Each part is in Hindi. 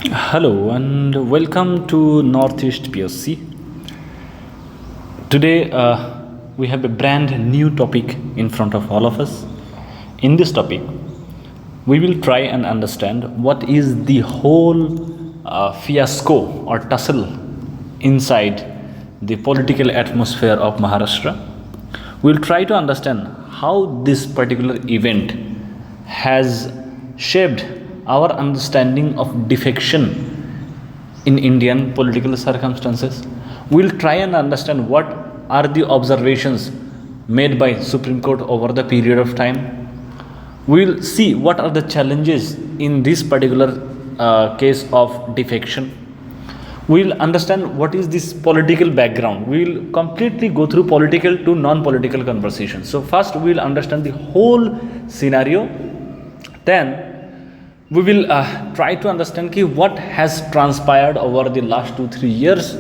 Hello and welcome to Northeast PSC. Today we have a brand new topic in front of all of us. In this topic, we will try and understand what is the whole fiasco or tussle inside the political atmosphere of Maharashtra. We'll try to understand how this particular event has shaped our understanding of defection in Indian political circumstances. We'll try and understand what are the observations made by Supreme Court over the period of time. We'll see what are the challenges in this particular case of defection. We'll understand what is this political background. We'll completely go through political to non-political conversations. So first we'll understand the whole scenario, then we will try to understand what has transpired over the last 2-3 years,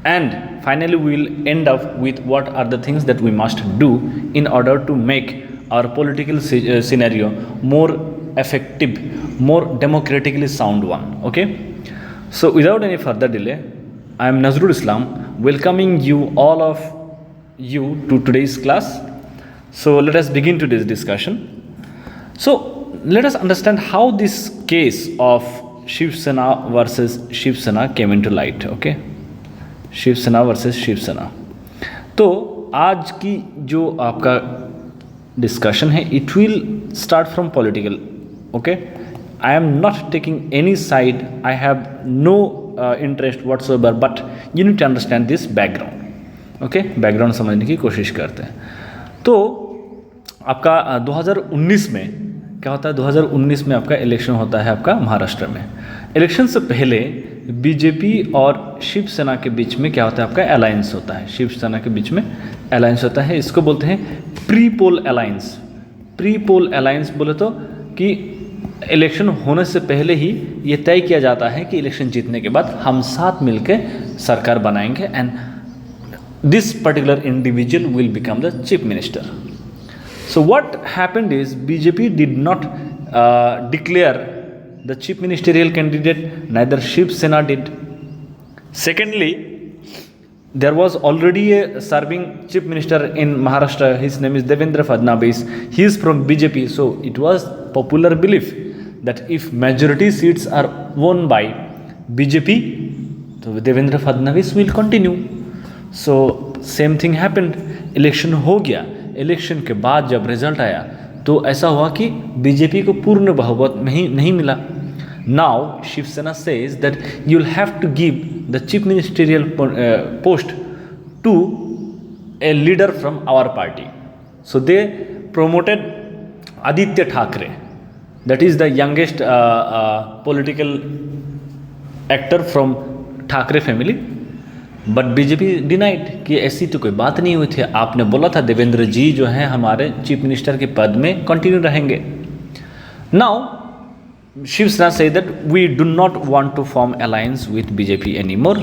and finally we will end up with what are the things that we must do in order to make our political scenario more effective, more democratically sound one. Okay, so without any further delay, I am Nazrul Islam welcoming you all of you to today's class. So let us begin today's discussion. So let us understand how this case of Shiv Sena versus Shiv Sena came into light. Okay, Shiv सेना वर्सेस शिव सेना. तो आज की जो आपका डिस्कशन है, it will start from political. Okay, I am not taking any side, I have no interest whatsoever, but you need to understand this background. Okay, background समझने की कोशिश करते हैं. तो आपका 2019 में क्या होता है, 2019 में आपका इलेक्शन होता है आपका महाराष्ट्र में. इलेक्शन से पहले बीजेपी और शिवसेना के बीच में क्या होता है, आपका अलायंस होता है. शिवसेना के बीच में अलायंस होता है, इसको बोलते हैं pre poll alliance. Pre poll alliance बोले तो कि इलेक्शन होने से पहले ही ये तय किया जाता है कि इलेक्शन जीतने के बाद हम साथ मिलकर सरकार बनाएंगे and this particular individual will become the chief minister. So what happened is BJP did not declare the chief ministerial candidate, neither Shiv Sena did. Secondly, there was already a serving chief minister in Maharashtra. His name is Devendra Fadnavis. He is from BJP. So it was popular belief that if majority seats are won by BJP, so Devendra Fadnavis will continue. So same thing happened. Election हो गया. इलेक्शन के बाद जब रिजल्ट आया तो ऐसा हुआ कि बीजेपी को पूर्ण बहुमत नहीं मिला. Now Shiv Sena says that you will have to give the chief ministerial post to a leader from our party. So they promoted Aaditya Thackeray, that is the youngest political actor from Thackeray family. But BJP denied कि ऐसी तो कोई बात नहीं हुई थी. आपने बोला था देवेंद्र जी जो हैं हमारे चीफ मिनिस्टर के पद में कंटिन्यू रहेंगे. Now Shiv Sena says that we do not want to form alliance with BJP any more,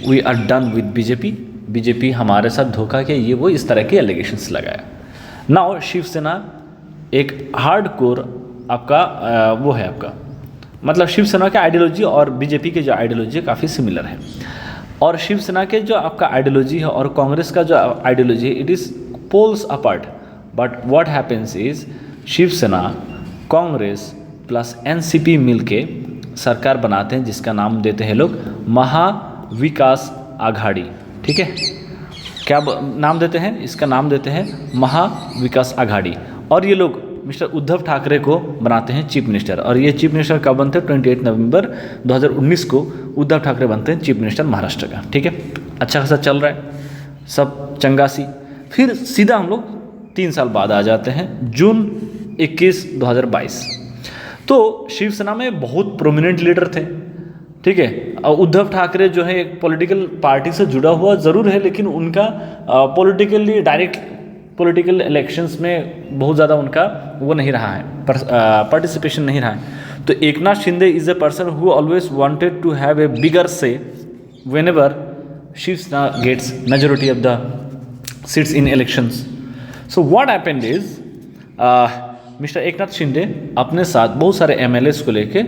we are done with BJP. BJP हमारे साथ धोखा किया, ये वो इस तरह के एलिगेशंस लगाया. नाउ शिवसेना एक हार्ड कोर आपका वो है आपका, मतलब शिवसेना का आइडियोलॉजी और बीजेपी के जो आइडियोलॉजी है काफ़ी सिमिलर है. और शिवसेना के जो आपका आइडियोलॉजी है और कांग्रेस का जो आइडियोलॉजी है, it is poles apart. But what happens is Shiv Sena Congress plus NCP मिलके सरकार बनाते हैं जिसका नाम देते हैं लोग महाविकास आघाड़ी. ठीक है, क्या नाम देते हैं इसका, नाम देते हैं महाविकास आघाड़ी. और ये लोग मिस्टर उद्धव ठाकरे को बनाते हैं चीफ मिनिस्टर. और ये चीफ मिनिस्टर कब बनते हैं, 28 नवंबर 2019 को उद्धव ठाकरे बनते हैं चीफ मिनिस्टर महाराष्ट्र का. ठीक है, अच्छा खासा चल रहा है सब चंगासी. फिर सीधा हम लोग 3 साल बाद आ जाते हैं जून 21, 2022. तो शिवसेना में बहुत प्रोमिनेंट लीडर थे. ठीक है, उद्धव ठाकरे जो है एक पॉलिटिकल पार्टी से जुड़ा हुआ ज़रूर है, लेकिन उनका पॉलिटिकली डायरेक्ट पॉलिटिकल इलेक्शंस में बहुत ज़्यादा उनका वो नहीं रहा है, पार्टिसिपेशन नहीं रहा है. तो Eknath Shinde is a person who always wanted to have a bigger say whenever Shiv Sena gets majority of the seats in elections. So what happened is mister Eknath Shinde अपने साथ बहुत सारे एमएलएस को लेके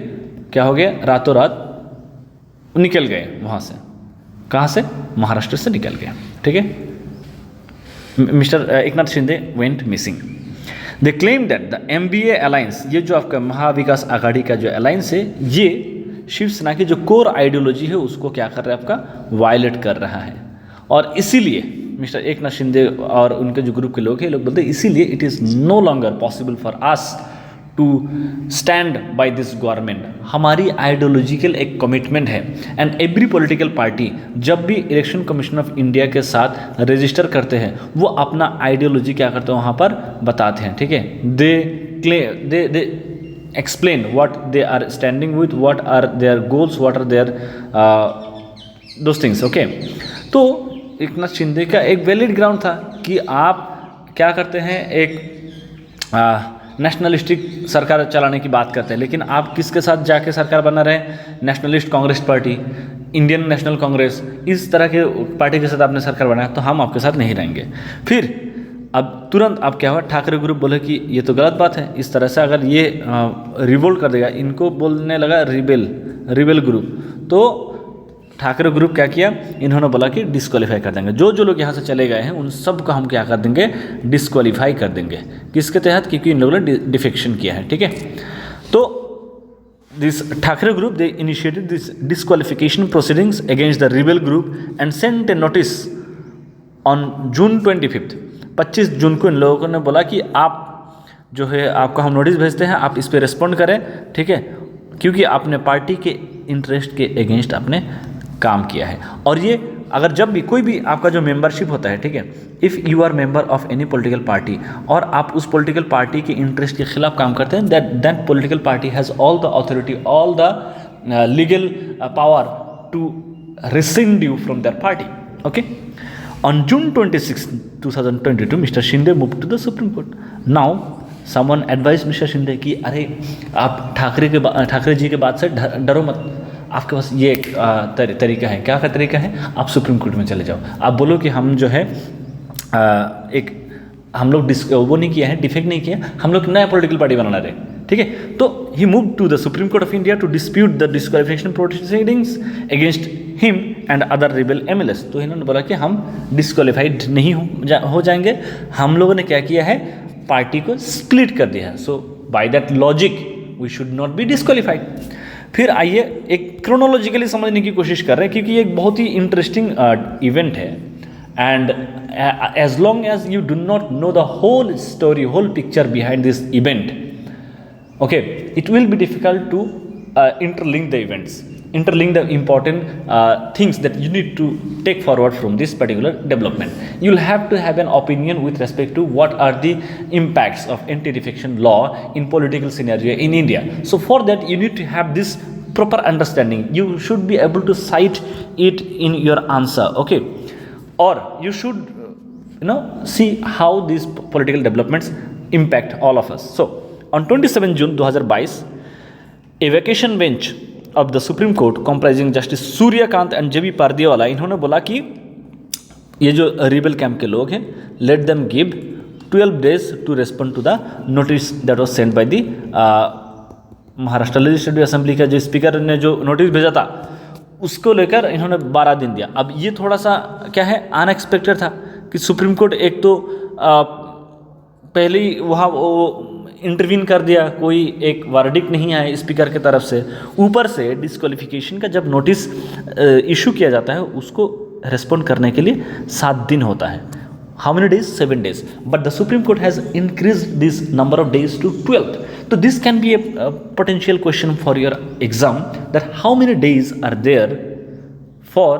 क्या हो गया, रातों रात निकल गए वहाँ से। कहाँ से? महाराष्ट्र से निकल गए, ठीक है। Mister Eknath Shinde went missing. They claim that the MBA alliance, ये जो आपका महाविकास आघाड़ी का जो अलायंस है, ये शिवसेना की जो कोर आइडियोलॉजी है उसको क्या कर रहा है, आपका वायलेट कर रहा है। और इसीलिए मिस्टर एकनाथ शिंदे और उनके जो ग्रुप के लोग हैं, लोग बोलते हैं इसीलिए it is no longer possible for us to stand by this government. हमारी आइडियोलॉजिकल एक कमिटमेंट है। एंड एवरी पॉलिटिकल पार्टी जब भी इलेक्शन कमीशन ऑफ इंडिया के साथ रजिस्टर करते हैं, वो अपना आइडियोलॉजी क्या करते हैं वहाँ पर बताते हैं, ठीक है। They explain what they are standing with, what are their goals, what are their those things, okay. तो एकनाथ शिंदे का एक वैलिड ग्राउंड था कि आप क्या करते हैं, एक नेशनलिस्टिक सरकार चलाने की बात करते हैं, लेकिन आप किसके साथ जाके सरकार बना रहे हैं? Nationalist Congress party, Indian national Congress, इस तरह के पार्टी के साथ आपने सरकार बनाया, तो हम आपके साथ नहीं रहेंगे। फिर अब तुरंत अब क्या हुआ, ठाकरे ग्रुप बोले कि ये तो गलत बात है, इस तरह से अगर ये रिवोल्ट कर देगा, इनको बोलने लगा रिबेल ग्रुप। तो ठाकरे ग्रुप क्या किया, इन्होंने बोला कि डिस्क्वालीफाई कर देंगे, जो लोग यहाँ से चले गए हैं उन सब को हम क्या कर देंगे, डिस्क्वालीफाई कर देंगे। किसके तहत? क्योंकि इन लोगों ने डिफेक्शन किया है, ठीक है। तो this Thackeray group they initiated this disqualification proceedings against the rebel group and sent a notice on June 25 जून को इन लोगों ने बोला कि आप जो है, आपको हम नोटिस भेजते हैं, आप इस पर रिस्पॉन्ड करें, ठीक है, क्योंकि आपने पार्टी के इंटरेस्ट के अगेंस्ट आपने काम किया है। और ये अगर जब भी कोई भी आपका जो मेंबरशिप होता है, ठीक है, if you are member of any political party और आप उस पॉलिटिकल पार्टी के इंटरेस्ट के खिलाफ काम करते हैं, that political party has all the authority, all the legal power to rescind you from their party. Okay. On June 26, 2022, Mr. Shinde moved to the Supreme Court. Now, someone advised Mr. Shinde कि अरे आप ठाकरे जी के बाद से डरो मत, आपके पास ये एक तरीका है। क्या का तरीका है? आप सुप्रीम कोर्ट में चले जाओ, आप बोलो कि हम जो है हम लोग वो नहीं किया है, डिफेक्ट नहीं किया, हम लोग नया पॉलिटिकल पार्टी बनाना रहे, ठीक है। तो he move to the supreme Court of India to dispute the disqualification proceedings against him and other rebel MLAs. तो इन्होंने बोला कि हम डिस्क्वालिफाइड नहीं हो जाएंगे, हम लोगों ने क्या किया है, पार्टी को स्प्लिट कर दिया है, so by that logic we should not be disqualified. फिर आइए एक क्रोनोलॉजिकली समझने की कोशिश कर रहे हैं, क्योंकि ये एक बहुत ही इंटरेस्टिंग इवेंट है। And as long as you do not know the whole story, whole picture behind this event, okay, it will be difficult to interlink the events, interlink the important things that you need to take forward from this particular development. You'll have to have an opinion with respect to what are the impacts of anti-defection law in political scenario in India. So for that you need to have this proper understanding. You should be able to cite it in your answer, okay. Or you should see how these political developments impact all of us. So on 27 June 2022, a vacation bench of the Supreme Court comprising Justice Suryakant and J.B. Pardiawala, इन्होंने बोला कि ये जो रिबेल कैंप के लोग हैं, let them give 12 days to respond to the notice that was sent by the Maharashtra legislative assembly का जो स्पीकर ने जो नोटिस भेजा था, उसको लेकर इन्होंने 12 दिन दिया। अब ये थोड़ा सा क्या है, अनएक्सपेक्टेड था कि सुप्रीम कोर्ट एक तो पहले ही वहाँ वो इंटरवीन कर दिया, कोई एक वर्डिक्ट नहीं आया स्पीकर की तरफ से, ऊपर से डिस्क्वालिफिकेशन का जब नोटिस इशू किया जाता है उसको रिस्पॉन्ड करने के लिए 7 दिन होता है। How many days? 7 days. But the Supreme Court has increased this number of days to 12. So this can be a potential question for your exam, that how many days are there for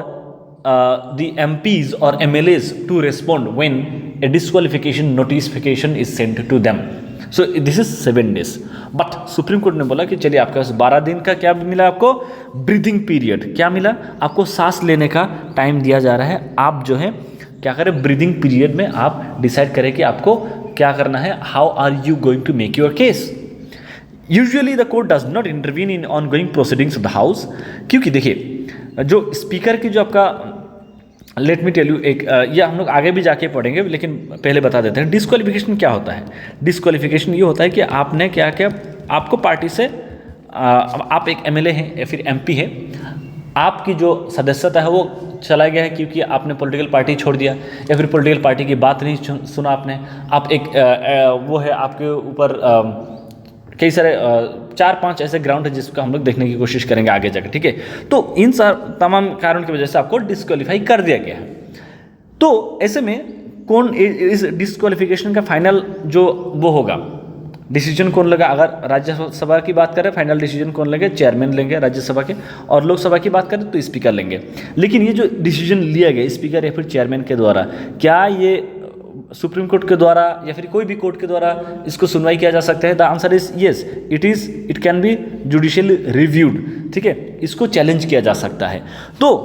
the MPs or MLAs to respond when a disqualification notification is sent to them. So this is 7 days. But Supreme Court ने बोला कि चलिए आपके पास 12 दिन का क्या मिला, आपको ब्रीदिंग पीरियड क्या मिला, आपको सांस लेने का टाइम दिया जा रहा है। आप जो है क्या करें, ब्रीदिंग पीरियड में आप डिसाइड करें कि आपको क्या करना है, how are you going to make your case. Usually the court does not intervene in ongoing proceedings of the house, क्योंकि देखिए जो स्पीकर की जो आपका, लेट मी टेल यू, एक ये हम लोग आगे भी जाके पढ़ेंगे, लेकिन पहले बता देते हैं डिस्क्वालिफिकेशन क्या होता है। डिस्क्वालिफिकेशन ये होता है कि आपने क्या क्या, आपको पार्टी से आप एक MLA हैं या फिर MP है, आपकी जो सदस्यता है वो चला गया है क्योंकि आपने पॉलिटिकल पार्टी छोड़ दिया या फिर पॉलिटिकल पार्टी की बात नहीं सुना आपने, आप एक वो है आपके ऊपर कई सारे 4-5 ऐसे ग्राउंड है जिसको हम लोग देखने की कोशिश करेंगे आगे जाकर, ठीक है। तो इन तमाम कारण की वजह से आपको डिस्क्वालीफाई कर दिया गया है। तो ऐसे में कौन इस डिस्क्वालिफिकेशन का फाइनल जो वो होगा, डिसीजन कौन लेगा? अगर राज्यसभा की बात करें फाइनल डिसीजन कौन लेंगे? चेयरमैन लेंगे राज्यसभा के, और लोकसभा की बात करें तो स्पीकर लेंगे। लेकिन ये जो डिसीजन लिया गया स्पीकर या फिर चेयरमैन के द्वारा, क्या ये सुप्रीम कोर्ट के द्वारा या फिर कोई भी कोर्ट के द्वारा इसको सुनवाई किया जा सकता है? The answer is yes, it can be judicially reviewed, ठीक है, इसको चैलेंज किया जा सकता है। तो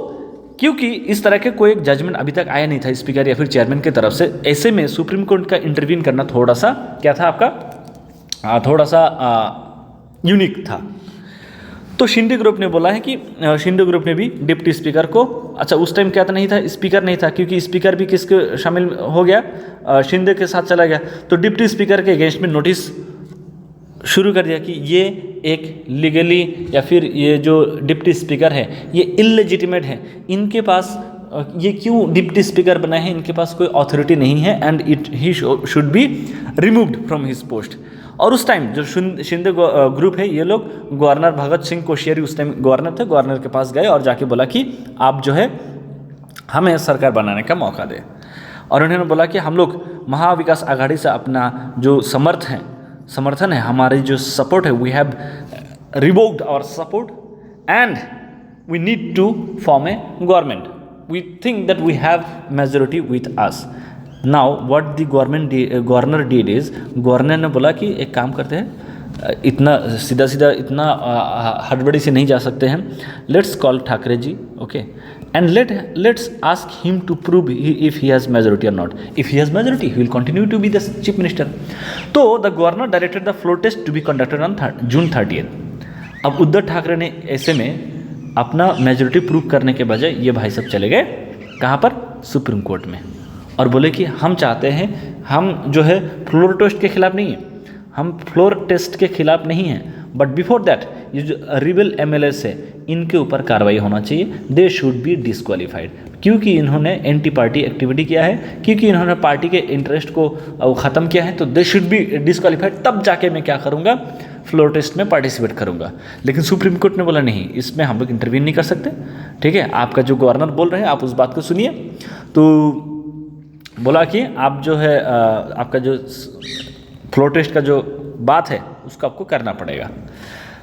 क्योंकि इस तरह के कोई एक जजमेंट अभी तक आया नहीं था स्पीकर या फिर चेयरमैन की तरफ से, ऐसे में सुप्रीम कोर्ट का इंटरवीन करना थोड़ा सा क्या था आपका, थोड़ा सा यूनिक था। तो शिंदे ग्रुप ने बोला है कि शिंदे ग्रुप ने भी डिप्टी स्पीकर को, अच्छा उस टाइम क्या था, नहीं था, स्पीकर नहीं था, क्योंकि स्पीकर भी किसके शामिल हो गया, शिंदे के साथ चला गया। तो डिप्टी स्पीकर के अगेंस्ट में नोटिस शुरू कर दिया कि ये एक लीगली या फिर ये जो डिप्टी स्पीकर है ये इललेजिटिमेट है, इनके पास ये क्यों डिप्टी स्पीकर बना है, इनके पास कोई अथॉरिटी नहीं है and he should be removed from his post. और उस टाइम जो शिंदे ग्रुप है ये लोग गवर्नर भगत सिंह कोश्यारी उस टाइम गवर्नर थे, गवर्नर के पास गए और जाके बोला कि आप जो है हमें सरकार बनाने का मौका दें। और उन्होंने बोला कि हम लोग महाविकास आघाड़ी से अपना जो समर्थन है, हमारी जो सपोर्ट है, we have revoked our support and we need to form a government, we think that we have majority with us. Now what the governor did is, governor ने बोला कि एक काम करते हैं, इतना सीधा इतना हड़बड़ी से नहीं जा सकते हैं, let's call Thackeray ji, okay, and let's ask him to prove if he has majority or not. If he has majority he will continue to be the chief minister. तो the governor directed the floor test to be conducted on June 30। अब उद्धव ठाकरे ने ऐसे में अपना मेजोरिटी प्रूव करने के बजाय ये भाई सब चले गए कहाँ पर, सुप्रीम कोर्ट में, और बोले कि हम चाहते हैं, हम जो है फ्लोर टेस्ट के खिलाफ नहीं है, हम फ्लोर टेस्ट के खिलाफ नहीं हैं, बट बिफोर दैट ये जो रिबेल एमएलएस है इनके ऊपर कार्रवाई होना चाहिए, दे शुड बी डिस्क्वालीफाइड, क्योंकि इन्होंने एंटी पार्टी एक्टिविटी किया है, क्योंकि इन्होंने पार्टी के इंटरेस्ट को ख़त्म किया है, तो दे शुड बी डिस्क्वालीफाइड, तब जाके मैं क्या करूँगा, फ्लोर टेस्ट में पार्टिसिपेट करूँगा। लेकिन सुप्रीम कोर्ट ने बोला नहीं, इसमें हम लोग इंटरवीन नहीं कर सकते, ठीक है, आपका जो गवर्नर बोल रहे हैं आप उस बात को सुनिए। तो बोला कि आप जो है आपका जो फ्लोर टेस्ट का जो बात है उसको आपको करना पड़ेगा।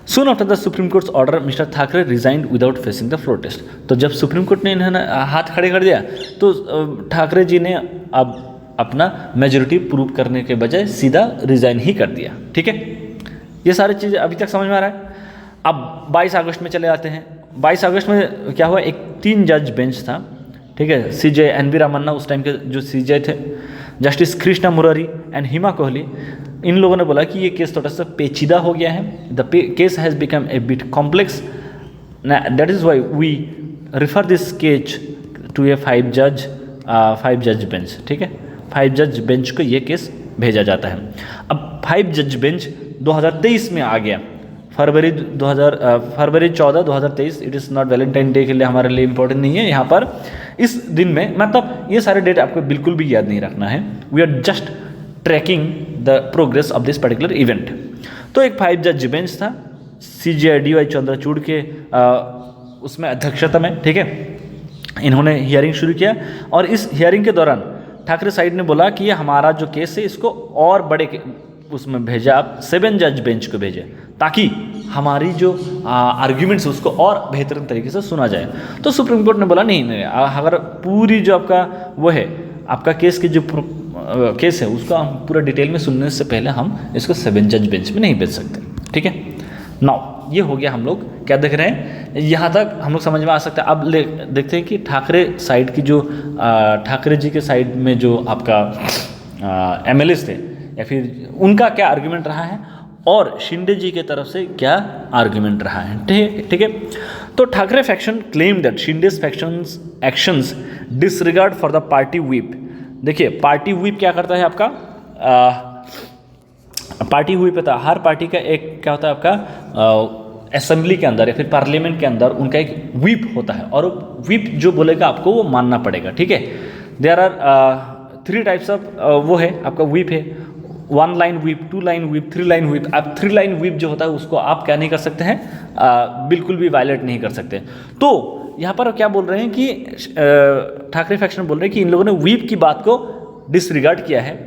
Soon after the Supreme Court's order, Mr. Thackeray resigned without facing the floor test. तो जब सुप्रीम कोर्ट ने इन्होंने हाथ खड़े कर दिया तो ठाकरे जी ने अब अपना मेजोरिटी प्रूव करने के बजाय सीधा रिजाइन ही कर दिया, ठीक है। ये सारी चीज़ें अभी तक समझ में आ रहा है। अब 22 अगस्त में चले आते हैं। 22 अगस्त में क्या हुआ, एक 3 जज बेंच था, ठीक है, CJ NV रामन्ना उस टाइम के जो CJ थे, जस्टिस कृष्णा मुरारी एंड हिमा कोहली, इन लोगों ने बोला कि ये केस थोड़ा सा पेचीदा हो गया है, the case has become a bit complex, that is why we refer this case to a 5 जज बेंच, ठीक है, 5 जज बेंच को ये केस भेजा जाता है। अब 5 जज बेंच 2023 में आ गया, फरवरी 14 2023, it is not Valentine day के लिए हमारे लिए इंपॉर्टेंट नहीं है यहाँ पर इस दिन में, मतलब ये सारे डेट आपको बिल्कुल भी याद नहीं रखना है, we are just tracking the progress of this particular event. तो एक 5 जज बेंच था, CJ DY चंद्रचूड़ के उसमें अध्यक्षता में, ठीक है, इन्होंने हियरिंग शुरू किया और इस हियरिंग के दौरान ठाकरे साइड ने बोला कि ये हमारा जो केस है इसको और बड़े उसमें भेजा, आप 7 जज बेंच को भेजे ताकि हमारी जो आर्ग्यूमेंट्स है उसको और बेहतरीन तरीके से सुना जाए। तो सुप्रीम कोर्ट ने बोला नहीं, अगर पूरी जो आपका वो है आपका केस की जो केस है उसको हम पूरा डिटेल में सुनने से पहले हम इसको 7 जज बेंच में नहीं भेज सकते, ठीक है। नाउ ये हो गया, हम लोग क्या देख रहे हैं, यहाँ तक हम लोग समझ में आ सकता है। अब देखते हैं कि ठाकरे साइड की जो ठाकरे जी के साइड में जो आपका MLAs थे या फिर उनका क्या आर्ग्यूमेंट रहा है और शिंदे जी के तरफ से क्या आर्ग्यूमेंट रहा है, ठीक है। तो Thackeray faction claim that Shinde's factions actions disregard for the party whip. देखिए पार्टी व्हिप क्या करता है आपका, पार्टी व्हिप होता है, हर पार्टी का एक क्या होता है आपका असेंबली के अंदर या फिर पार्लियामेंट के अंदर उनका एक व्हिप होता है, और व्हिप जो बोलेगा आपको वो मानना पड़ेगा, ठीक है। देयर आर 3 टाइप्स ऑफ वो है आपका व्हिप है, 1 line whip, 2 line whip, 3 line whip. अब 3 लाइन व्हिप जो होता है उसको आप क्या नहीं कर सकते हैं, बिल्कुल भी वायलेट नहीं कर सकते। तो यहाँ पर क्या बोल रहे हैं कि ठाकरे फैक्शन बोल रहे हैं कि इन लोगों ने व्हिप की बात को डिसरिगार्ड किया है,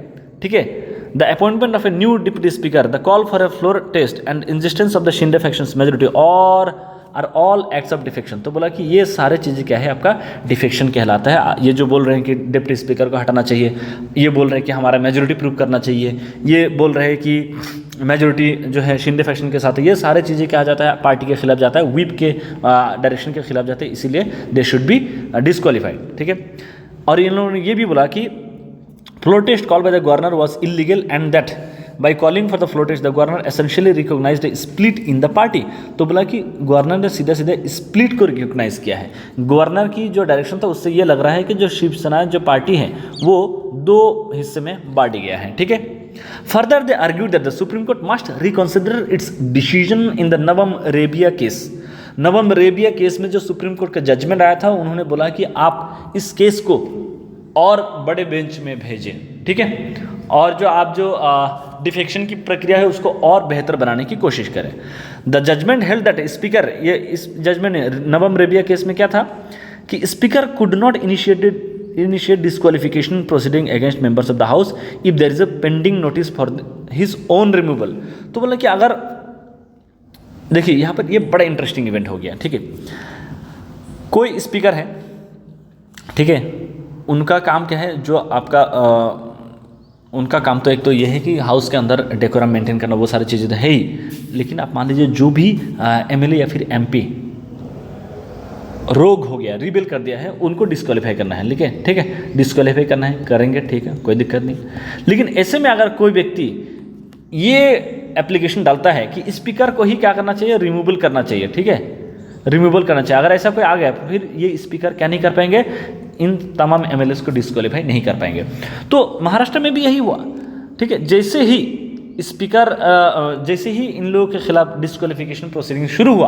ठीक है। The appointment of a new deputy speaker, the call for a floor test and insistence of the Shinde factions majority or are all acts of defection. तो बोला कि ये सारे चीज़ें क्या है, आपका डिफेक्शन कहलाता है। ये जो बोल रहे हैं कि डिप्टी स्पीकर को हटाना चाहिए, ये बोल रहे हैं कि हमारा मेजोरिटी प्रूव करना चाहिए, ये बोल रहे हैं कि मेजोरिटी जो है शिंदे फैक्शन के साथ है, ये सारे चीज़ें क्या जाता है, पार्टी के खिलाफ जाता है, व्हिप के डायरेक्शन के खिलाफ जाते हैं, इसीलिए दे शुड बी डिस्क्वालीफाइड, ठीक है। और इन लोगों ने ये भी बोला कि floor test called by the governor was illegal and that by calling for the floor test the governor essentially recognized a split in the party। तो बोला कि गवर्नर ने सीधे सीधे स्प्लिट को रिकॉग्नाइज किया है। गवर्नर की जो डायरेक्शन था उससे ये लग रहा है कि जो शिवसेना जो पार्टी है वो 2 हिस्से में बांट गया है, ठीक है। Further they argued that the supreme court must reconsider it's decision in the नवम रेबिया केस। नवम रेबिया केस में जो सुप्रीम कोर्ट का जजमेंट आया था, उन्होंने बोला कि आप इस केस को और बड़े बेंच में भेजें, ठीक है, और जो आप जो डिफेक्शन की प्रक्रिया है उसको और बेहतर बनाने की कोशिश करें। The judgment held that speaker, ये इस जजमेंट नवम रेबिया केस में क्या था कि speaker could not initiate disqualification proceeding against members of the house if there is a pending notice for his own removal. तो बोला कि अगर देखिए यहाँ पर ये बड़ा इंटरेस्टिंग इवेंट हो गया, ठीक है। कोई स्पीकर है, ठीक है, उनका काम क्या है, जो आपका उनका काम तो एक तो ये है कि हाउस के अंदर डेकोरम मेंटेन करना, वो सारी चीज़ें तो है ही, लेकिन आप मान लीजिए जो भी एमएलए या फिर एमपी रोग हो गया, रिबेल कर दिया है, उनको डिस्क्वालीफाई करना है, ठीक है, डिस्क्वालीफाई करना है, करेंगे, ठीक है, कोई दिक्कत नहीं। लेकिन ऐसे में अगर कोई व्यक्ति ये एप्लीकेशन डालता है कि स्पीकर को ही क्या करना चाहिए, रिमूवल करना चाहिए, ठीक है, रिमूवल करना चाहिए, अगर ऐसा कोई आ गया फिर ये स्पीकर क्या नहीं कर पाएंगे, इन तमाम एमएलएस को डिस्क्वालीफाई नहीं कर पाएंगे। तो महाराष्ट्र में भी यही हुआ, ठीक है। जैसे ही स्पीकर जैसे ही इन लोगों के खिलाफ डिस्क्वालिफिकेशन प्रोसीडिंग शुरू हुआ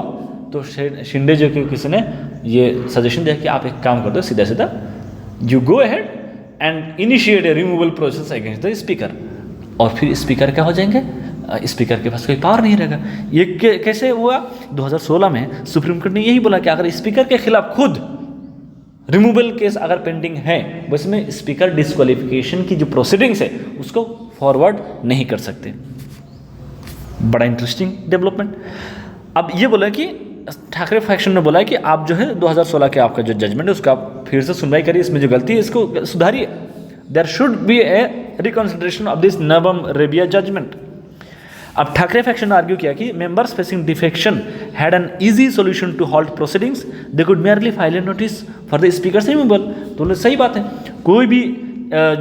तो शिंदे जो कि किसी ने ये सजेशन दिया कि आप एक काम कर दो, सीधा सीधा you go ahead and initiate A removal process against the speaker, और फिर स्पीकर क्या हो जाएंगे, स्पीकर के पास कोई पावर नहीं रहेगा। ये कैसे हुआ, 2016 में सुप्रीम कोर्ट ने यही बोला कि अगर स्पीकर के खिलाफ खुद रिमूवल केस अगर पेंडिंग है, उसमें स्पीकर डिस्क्वालिफिकेशन की जो प्रोसीडिंग्स है उसको फॉरवर्ड नहीं कर सकते। बड़ा इंटरेस्टिंग डेवलपमेंट। अब ये बोला कि ठाकरे फैक्शन ने बोला कि आप जो है 2016 के आपका जो जजमेंट है उसका आप फिर से सुनवाई करिए, इसमें जो गलती है इसको सुधारिए। There should be a reconsideration of this नवम रेबिया जजमेंट। अब ठाकरे फैक्शन ने आर्ग्यू किया कि members facing defection had an easy solution to halt proceedings, they could merely file a notice for the speaker's removal. तो सही बात है, कोई भी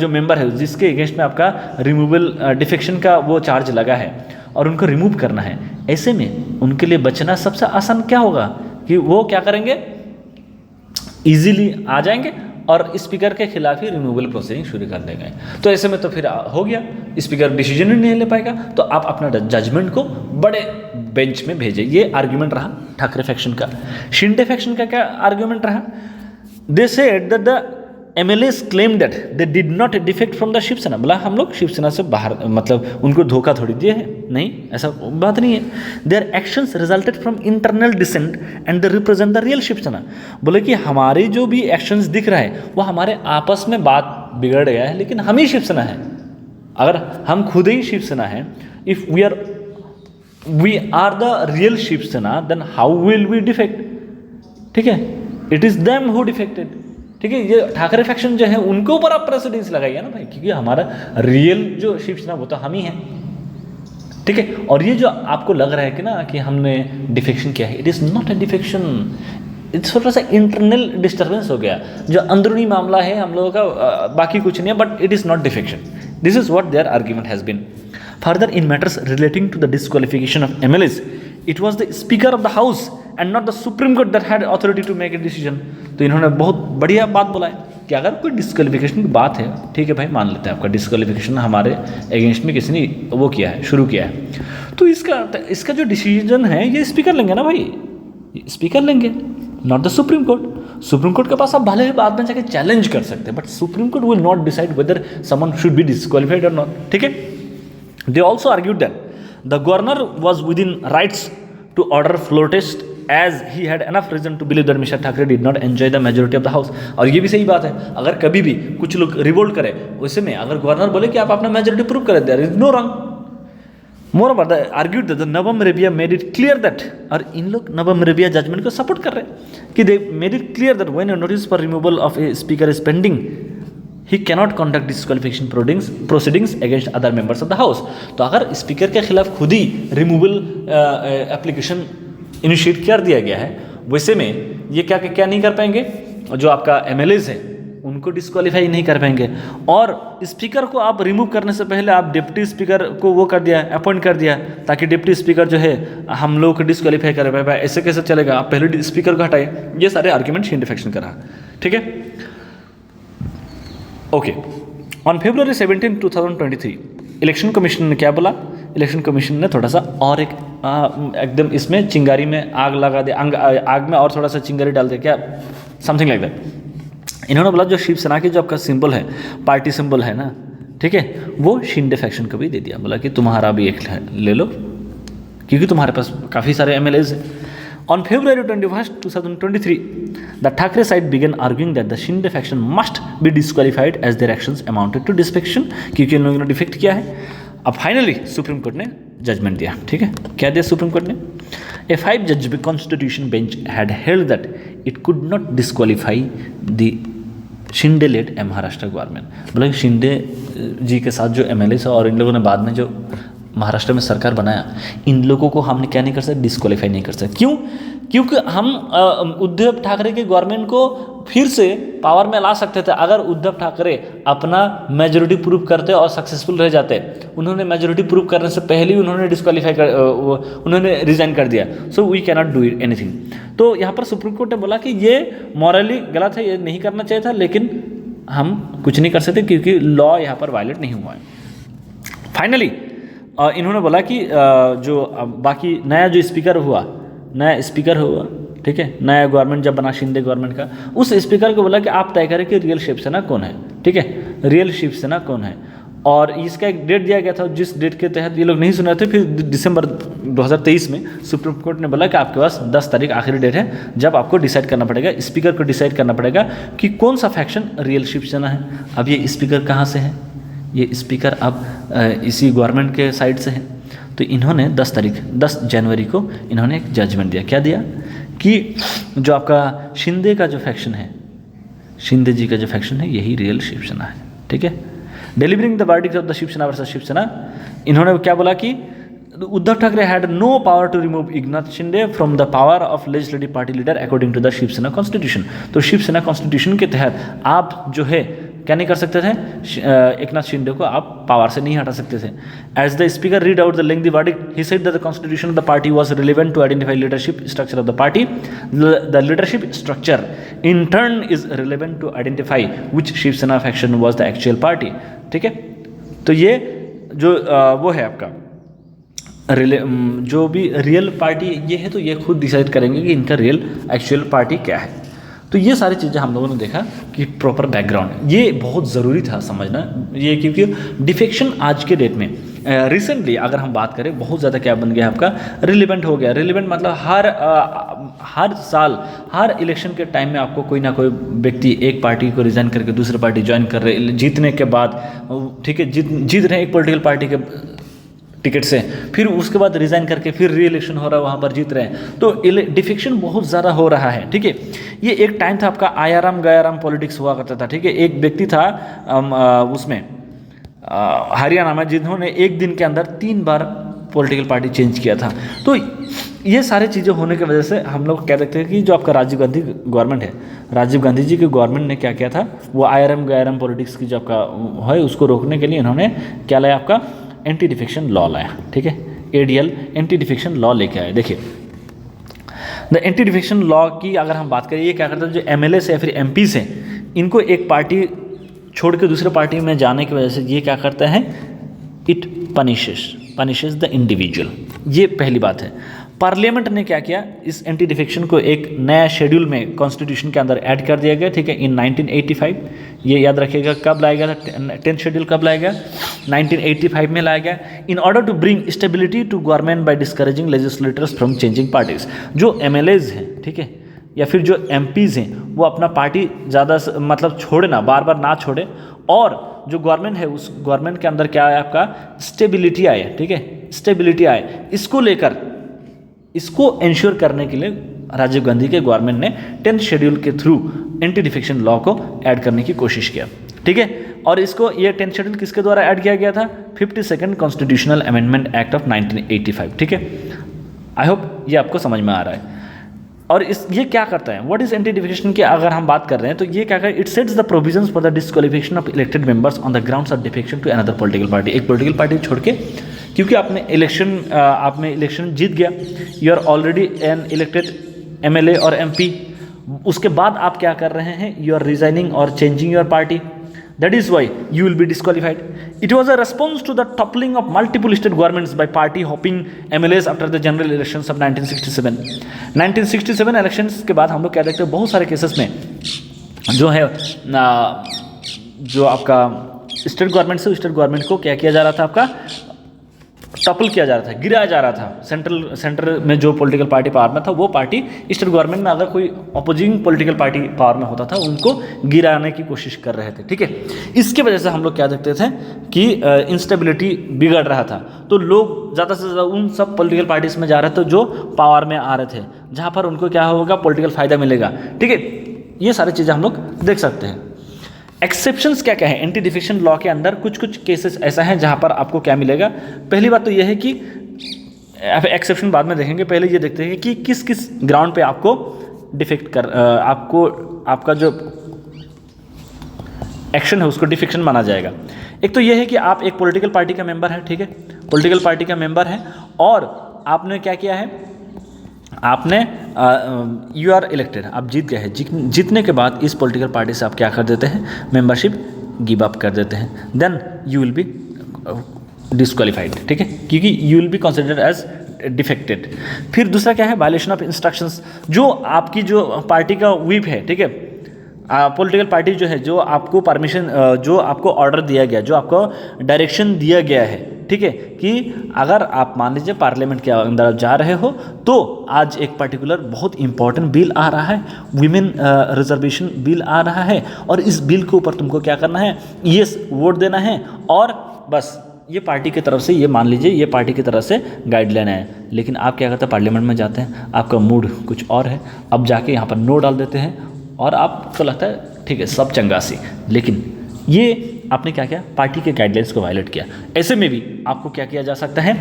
जो मेंबर है जिसके अगेंस्ट में आपका रिमूवल डिफेक्शन का वो चार्ज लगा है और उनको रिमूव करना है, ऐसे में उनके लिए बचना सबसे आसान क्या होगा कि वो क्या करेंगे, इजीली आ जाएंगे और स्पीकर के खिलाफ ही रिमूवल प्रोसीडिंग शुरू कर देंगे। तो ऐसे में तो फिर हो गया, स्पीकर डिसीजन ही नहीं ले पाएगा, तो आप अपना जजमेंट को बड़े बेंच में भेजें। ये आर्ग्यूमेंट रहा ठाकरे फैक्शन का। शिंदे फैक्शन का क्या आर्ग्यूमेंट रहा, they said that the MLAs claim that they did not defect from the Shiv Sena. बोला हम लोग शिवसेना से बाहर, मतलब उनको धोखा थोड़ी दिए हैं, नहीं, ऐसा बात नहीं है। Their actions resulted from internal dissent and they represent the real Shiv Sena. बोले कि हमारे जो भी एक्शंस दिख रहा है वो हमारे आपस में बात बिगड़ गया है, लेकिन हम ही शिवसेना है। अगर हम खुद ही शिवसेना है, if we are the real Shiv Sena, then how will we defect, ठीक है, it is them who defected, ठीक है। ये ठाकरे फैक्शन जो है उनके ऊपर आप प्रेसिडेंस लगाइए ना भाई, क्योंकि हमारा रियल जो शिवसेना वो तो हम ही हैं, ठीक है। और ये जो आपको लग रहा है कि ना कि हमने डिफेक्शन किया है, it is not a defection, it's थोड़ा सा इंटरनल डिस्टर्बेंस हो गया, जो अंदरूनी मामला है हम लोगों का, बाकी कुछ नहीं है, but it is not defection. This is what their argument has been. Further in matters relating to the disqualification of MLAs, it was the Speaker of the House and not the supreme court that had authority to make a decision. तो इन्होंने बहुत बढ़िया बात बोला है कि अगर कोई डिस्क्वालिफिकेशन की बात है, ठीक है भाई, मान लेते हैं आपका डिस्क्वालिफिकेशन हमारे अगेंस्ट में किसी ने वो किया है, शुरू किया है, तो इसका जो डिसीजन है ये स्पीकर लेंगे ना भाई, स्पीकर लेंगे, not the supreme court. Supreme court के पास आप भले ही बाद में जाके चैलेंज कर सकते हैं, but supreme court will not decide whether someone should be disqualified और नॉट, ठीक है। They also argued that the governor was within rights to order floor test as he had enough reason to believe that Mr. Thackeray did not enjoy the majority of the house। और ये भी सही बात है, अगर कभी भी कुछ लोग रिवोल्ट करें वैसे में अगर गवर्नर बोले कि आप अपना मेजोरिटी प्रूव करें, there is no wrong. More the argued that the नवम Rebia made it clear that, और इन लोग नवम रेबिया जजमेंट को सपोर्ट कर रहे हैं कि they made it clear that when a notice for removal of a speaker is pending he cannot conduct disqualification proceedings against other members of the house. तो अगर स्पीकर के खिलाफ खुद ही रिमूवल एप्लीकेशन इनिशिएट कर दिया गया है, वैसे में ये क्या नहीं कर पाएंगे, जो आपका एमएलएज है उनको डिस्क्वालीफाई नहीं कर पाएंगे। और स्पीकर को आप रिमूव करने से पहले आप डिप्टी स्पीकर को वो कर दिया, अपॉइंट कर दिया, ताकि डिप्टी स्पीकर जो है हम लोग को डिस्क्वालीफाई करे। भाई ऐसे कैसे चलेगा, आप पहले स्पीकर को हटाइए। ये सारे आर्ग्यूमेंट शिंदे फैक्शन कर रहा, ठीक है, okay. On February 17, 2023 election commission ने क्या बोला, इलेक्शन कमीशन ने थोड़ा सा और एक एकदम इसमें चिंगारी में आग लगा दे, आग में और थोड़ा सा चिंगारी डाल दे, क्या समथिंग लाइक दैट। इन्होंने बोला जो शिवसेना की जो आपका सिंबल है, पार्टी सिंबल है ना, ठीक है, वो शिंदे फैक्शन को भी दे दिया। बोला कि तुम्हारा भी एक ले लो, क्योंकि तुम्हारे पास काफ़ी सारे एमएलएज हैं। On February 21, 2023, the Thackeray side began arguing that the Shinde faction must be disqualified as their actions amounted to defection, क्योंकि इन लोगों ने डिफेक्ट किया है। अब फाइनली सुप्रीम कोर्ट ने जजमेंट दिया, ठीक है, क्या दिया सुप्रीम कोर्ट ने, ए 5 जज constitution bench had held that it could not disqualify the Shinde led a Maharashtra government. बोला शिंदे जी के साथ जो एमएलए है और इन लोगों ने बाद में जो महाराष्ट्र में सरकार बनाया, इन लोगों को हमने क्या नहीं कर सकते, डिस्क्वालीफाई नहीं कर सकते। क्यों? क्योंकि हम उद्धव ठाकरे के गवर्नमेंट को फिर से पावर में ला सकते थे अगर उद्धव ठाकरे अपना मेजोरिटी प्रूव करते और सक्सेसफुल रह जाते। उन्होंने मेजोरिटी प्रूव करने से पहले ही उन्होंने डिस्क्वालीफाई कर उन्होंने रिजाइन कर दिया। So we cannot do it anything. तो यहाँ पर सुप्रीम कोर्ट ने बोला कि ये मॉरली गलत है, ये नहीं करना चाहिए था, लेकिन हम कुछ नहीं कर सकते क्योंकि लॉ यहाँ पर वायलेट नहीं हुआ है। फाइनली इन्होंने बोला कि जो बाकी नया जो स्पीकर हुआ, ठीक है, नया गवर्नमेंट जब बना शिंदे गवर्नमेंट का, उस स्पीकर को बोला कि आप तय करें कि रियल शिवसेना कौन है, ठीक है, रियल शिवसेना कौन है। और इसका एक डेट दिया गया था, जिस डेट के तहत ये लोग नहीं सुने थे। फिर दिसंबर 2023 में सुप्रीम कोर्ट ने बोला कि आपके पास 10 तारीख आखिरी डेट है, जब आपको डिसाइड करना पड़ेगा, स्पीकर को डिसाइड करना पड़ेगा कि कौन सा फैक्शन रियल शिवसेना है। अब ये स्पीकर कहाँ से है, ये स्पीकर अब इसी गवर्नमेंट के साइड से है। तो इन्होंने 10 जनवरी को इन्होंने एक जजमेंट दिया। क्या दिया कि जो आपका शिंदे का जो फैक्शन है, शिंदे जी का जो फैक्शन है, यही रियल शिवसेना है, ठीक है। Delivering the verdict of the Shiv Sena versus Shiv Sena, इन्होंने क्या बोला कि Uddhav Thackeray had no power to remove Eknath Shinde from the power of legislative party leader according to the Shiv Sena constitution. तो शिवसेना कॉन्स्टिट्यूशन के तहत आप जो है क्या नहीं कर सकते थे, एकनाथ शिंदे को आप पावर से नहीं हटा सकते थे। As the speaker read out the lengthy verdict, he said that the constitution of the party was relevant to identify leadership structure of the party. The leadership structure in turn is relevant to identify which Shiv Sena faction was the actual party, ठीक है। तो ये जो वो है आपका जो भी रियल पार्टी ये है, तो ये खुद डिसाइड करेंगे कि इनका रियल एक्चुअल पार्टी क्या है। तो ये सारी चीज़ें हम लोगों ने देखा कि प्रॉपर बैकग्राउंड ये बहुत ज़रूरी था समझना ये, क्योंकि डिफेक्शन आज के डेट में रिसेंटली अगर हम बात करें बहुत ज़्यादा क्या बन गया आपका, रिलेवेंट हो गया। रिलेवेंट मतलब हर साल हर इलेक्शन के टाइम में आपको कोई ना कोई व्यक्ति एक पार्टी को रिजाइन करके दूसरी पार्टी ज्वाइन कर रहे, जीतने के बाद, ठीक है, जीत रहे एक पॉलिटिकल पार्टी के टिकट से, फिर उसके बाद रिजाइन करके फिर री इलेक्शन हो रहा है, वहाँ पर जीत रहे हैं। तो डिफेक्शन बहुत ज़्यादा हो रहा है, ठीक है। ये एक टाइम था आपका आयाराम गयाराम पॉलिटिक्स हुआ करता था, ठीक है। एक व्यक्ति था उसमें हरियाणा में, जिन्होंने एक दिन के अंदर 3 बार पॉलिटिकल पार्टी चेंज किया था। तो ये सारी चीज़ें होने की वजह से हम लोग कह सकते हैं कि जो आपका राजीव गांधी गवर्नमेंट है, राजीव गांधी जी के गवर्नमेंट ने क्या किया था, वो आयाराम गयाराम पॉलिटिक्स की जो आपका है उसको रोकने के लिए इन्होंने क्या लाया, आपका एंटी डिफेक्शन लॉ लाया, ठीक है। एडीएल एंटी डिफेक्शन लॉ लेके आए। देखिए द एंटी डिफेक्शन लॉ की अगर हम बात करें, ये क्या करता है, जो एमएलए या फिर एमपीज हैं, इनको एक पार्टी छोड़ के दूसरे पार्टी में जाने की वजह से ये क्या करता है, इट पनिशेस द इंडिविजुअल। ये पहली बात है। पार्लियामेंट ने क्या किया, इस एंटी डिफेक्शन को एक नया शेड्यूल में कॉन्स्टिट्यूशन के अंदर ऐड कर दिया गया, ठीक है, इन 1985। ये याद रखिएगा कब लाया गया था, 10th शेड्यूल कब लाया गया, 1985 में लाया गया। In order to bring stability to government by discouraging legislators from changing parties. जो एमएलएज हैं, ठीक है, या फिर जो एमपीज हैं, वो अपना पार्टी ज़्यादा मतलब छोड़े ना, बार बार ना छोड़े, और जो गवर्नमेंट है उस गवर्नमेंट के अंदर क्या आया, आपका स्टेबिलिटी आए, ठीक है, स्टेबिलिटी आए। इसको लेकर, इसको इंश्योर करने के लिए राजीव गांधी के गवर्नमेंट ने 10th शेड्यूल के थ्रू एंटी डिफेक्शन लॉ को ऐड करने की कोशिश किया, ठीक है। और इसको, ये 10th शेड्यूल किसके द्वारा ऐड किया गया था, 52nd constitutional amendment act of 1985, ठीक है। आई होप ये आपको समझ में आ रहा है। और ये क्या करता है, व्हाट इज एंटी डिफेक्शन की अगर हम बात कर रहे हैं तो ये क्या करता है, it sets the provisions for the disqualification of elected members on the grounds of defection to another political party. एक पॉलिटिकल पार्टी छोड़ के, क्योंकि आपने इलेक्शन जीत गया, you are already an elected MLA और एमपी, उसके बाद आप क्या कर रहे हैं, यू आर रिजाइनिंग और changing your party, that is why you will be disqualified. It was a response to the toppling of multiple state governments by party hopping MLAs after the general elections of 1967। 1967 elections के बाद हम लोग क्या देखते हैं, बहुत सारे केसेस में जो है जो आपका स्टेट गवर्नमेंट से स्टेट गवर्नमेंट को क्या किया जा रहा था, आपका टॉपल किया जा रहा था, गिराया जा रहा था। सेंट्रल में जो पॉलिटिकल पार्टी पावर में था, वो पार्टी स्टेट गवर्नमेंट में अगर कोई अपोजिंग पॉलिटिकल पार्टी पावर में होता था, उनको गिराने की कोशिश कर रहे थे, ठीक है। इसके वजह से हम लोग क्या देखते थे कि इंस्टेबिलिटी बिगड़ रहा था, तो लोग ज़्यादा से ज़्यादा उन सब पॉलिटिकल पार्टीज में जा रहे थे जो पावर में आ रहे थे, जहाँ पर उनको क्या होगा, पॉलिटिकल फ़ायदा मिलेगा, ठीक है। ये सारी चीज़ें हम लोग देख सकते हैं। एक्सेप्शंस क्या क्या है, एंटी डिफेक्शन लॉ के अंदर कुछ कुछ केसेस ऐसा है जहां पर आपको क्या मिलेगा। पहली बात तो यह है कि एक्सेप्शन बाद में देखेंगे, पहले ये देखते हैं कि किस किस ग्राउंड पे आपको डिफेक्ट कर आपको आपका जो एक्शन है उसको डिफेक्शन माना जाएगा। एक तो यह है कि आप एक पॉलिटिकल पार्टी का मेंबर है, ठीक है, पॉलिटिकल पार्टी का मेंबर है, और आपने क्या किया है, आपने यू आर इलेक्टेड, आप जीत गए हैं। जीतने के बाद इस पॉलिटिकल पार्टी से आप क्या कर देते हैं, मेंबरशिप गिव अप कर देते हैं, then you will be disqualified, ठीक है, क्योंकि you will be considered as defected. फिर दूसरा क्या है, वायलेशन ऑफ इंस्ट्रक्शंस। जो आपकी जो पार्टी का व्हिप है, ठीक है, पॉलिटिकल पार्टी जो है, जो आपको परमिशन, जो आपको ऑर्डर दिया गया, जो आपको डायरेक्शन दिया गया है, ठीक है, कि अगर आप मान लीजिए पार्लियामेंट के अंदर जा रहे हो, तो आज एक पर्टिकुलर बहुत इंपॉर्टेंट बिल आ रहा है, वीमेन रिजर्वेशन बिल आ रहा है, और इस बिल के ऊपर तुमको क्या करना है, यस वोट देना है, और बस ये पार्टी की तरफ से, ये मान लीजिए ये पार्टी की तरफ से गाइडलाइन है। लेकिन आप क्या करते हैं, पार्लियामेंट में जाते हैं, आपका मूड कुछ और है, अब जाके यहाँ पर नो डाल देते हैं, और आपको लगता है ठीक है सब चंगासी, लेकिन ये आपने क्या किया, पार्टी के गाइडलाइंस को वायलेट किया। ऐसे में भी आपको क्या किया जा सकता है,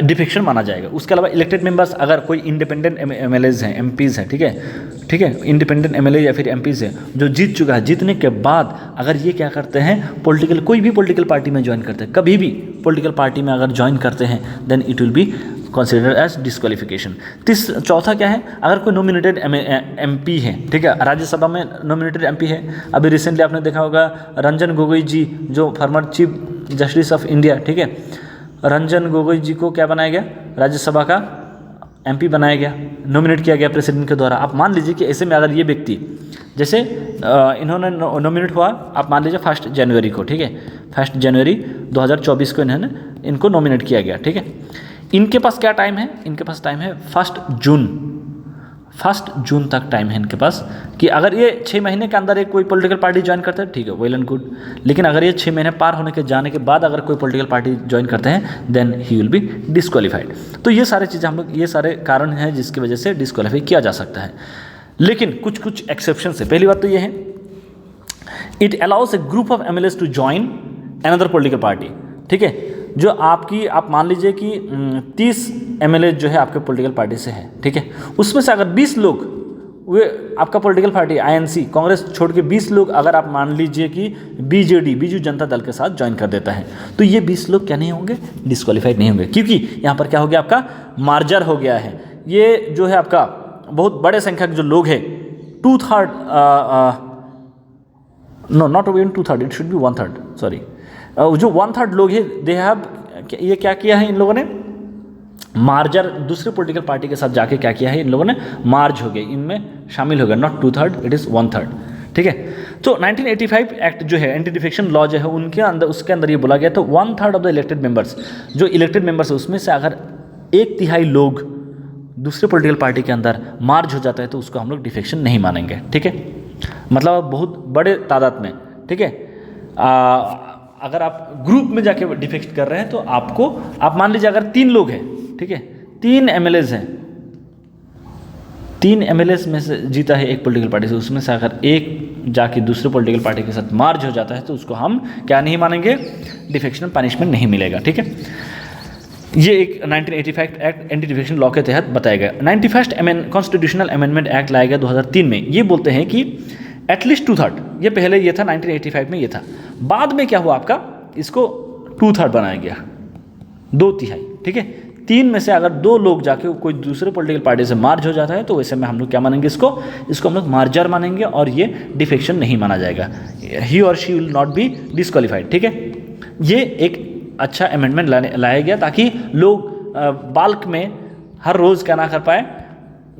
डिफेक्शन माना जाएगा। उसके अलावा इलेक्टेड मेंबर्स, अगर कोई इंडिपेंडेंट एमएलएज हैं, एमपीज हैं, ठीक है, इंडिपेंडेंट एमएलए या फिर एमपीज हैं जो जीत चुका है, जीतने के बाद अगर ये क्या करते हैं, कोई भी पॉलिटिकल पार्टी में ज्वाइन करते हैं, कभी भी पॉलिटिकल पार्टी में अगर ज्वाइन करते हैं, then it will be considered as disqualification. चौथा क्या है, अगर कोई नॉमिनेटेड एमपी है, ठीक है, राज्यसभा में नॉमिनेटेड एमपी है, अभी रिसेंटली आपने देखा होगा रंजन गोगोई जी, जो former chief justice of India, ठीक है, रंजन गोगोई जी को क्या बनाया गया, राज्यसभा का एमपी बनाया गया, नॉमिनेट किया गया प्रेसिडेंट के द्वारा। आप मान लीजिए कि ऐसे में अगर ये व्यक्ति, जैसे इन्होंने नॉमिनेट हुआ, आप मान लीजिए 1 जनवरी को, ठीक है, 1 जनवरी 2024 को इनको नॉमिनेट किया गया, ठीक है। इनके पास क्या टाइम है, इनके पास टाइम है 1 जून तक टाइम है इनके पास, कि अगर ये 6 महीने के अंदर एक कोई पॉलिटिकल पार्टी ज्वाइन करते हैं, ठीक है, वेल एंड गुड। लेकिन अगर ये 6 महीने पार होने के जाने के बाद अगर कोई पॉलिटिकल पार्टी ज्वाइन करते हैं, then he will be disqualified. तो ये सारे चीज़ें हम लोग, ये सारे कारण हैं जिसकी वजह से डिस्क्वालीफाई किया जा सकता है। लेकिन कुछ कुछ एक्सेप्शन है। पहली बात तो ये है, it allows a group of MLAs to join another political party, ठीक है, जो आप मान लीजिए कि 30 एमएलए जो है आपके पॉलिटिकल पार्टी से है, ठीक है, उसमें से अगर 20 लोग वे आपका पॉलिटिकल पार्टी आईएनसी कांग्रेस छोड़ के 20 लोग अगर आप मान लीजिए कि बीजेडी बिजू जनता दल के साथ ज्वाइन कर देता है, तो ये 20 लोग क्या नहीं होंगे, डिस्क्वालीफाइड नहीं होंगे, क्योंकि यहाँ पर क्या हो गया, आपका मार्जर हो गया है। ये जो है आपका बहुत बड़े संख्यक जो लोग हैं, 2/3 no not even 2/3, it should be 1/3, sorry, जो 1/3 लोग हैं दे हैव, ये क्या किया है इन लोगों ने, मार्जर दूसरे पॉलिटिकल पार्टी के साथ जाके क्या किया है इन लोगों ने, मार्ज हो गए, इनमें शामिल हो गए, नॉट 2/3 इट इज़ 1/3, ठीक है। तो 1985 एक्ट जो है एंटी डिफेक्शन लॉ जो है उनके अंदर, उसके अंदर ये बोला गया, तो 1/3 ऑफ द इलेक्टेड मेंबर्स, जो इलेक्टेड मेंबर्स है उसमें से अगर 1/3 लोग दूसरे पॉलिटिकल पार्टी के अंदर मार्ज हो जाता है तो उसको हम लोग डिफेक्शन नहीं मानेंगे, ठीक है। मतलब बहुत बड़े तादाद में, ठीक है, अगर आप ग्रुप में जाके डिफेक्ट कर रहे हैं तो आपको, आप मान लीजिए अगर 3 लोग हैं, ठीक है, 3 एमएलएज हैं, 3 एमएलएज में से जीता है एक पॉलिटिकल पार्टी से, उसमें से अगर एक जाके दूसरे पॉलिटिकल पार्टी के साथ मार्ज हो जाता है तो उसको हम क्या नहीं मानेंगे, डिफेक्शन पनिशमेंट नहीं मिलेगा, ठीक है। ये एक 1985 एक्ट एंटी डिफेक्शन लॉ के तहत बताया गया। 91st कॉन्स्टिट्यूशनल अमेंडमेंट एक्ट लाया गया 2003 में। ये बोलते हैं कि एटलीस्ट 2/3, ये पहले ये था 1985 में ये था, बाद में क्या हुआ आपका, इसको 2/3 बनाया गया, 2/3, ठीक है। 3 में से अगर 2 लोग जाके कोई दूसरे पॉलिटिकल पार्टी से मार्ज हो जाता है तो वैसे में हम लोग क्या मानेंगे, इसको हम लोग मार्जर मानेंगे और ये डिफेक्शन नहीं माना जाएगा, ही और she will not be disqualified, ठीक है। ये एक अच्छा अमेंडमेंट लाया गया ताकि लोग बाल्क में हर रोज़ क्या ना कर पाए,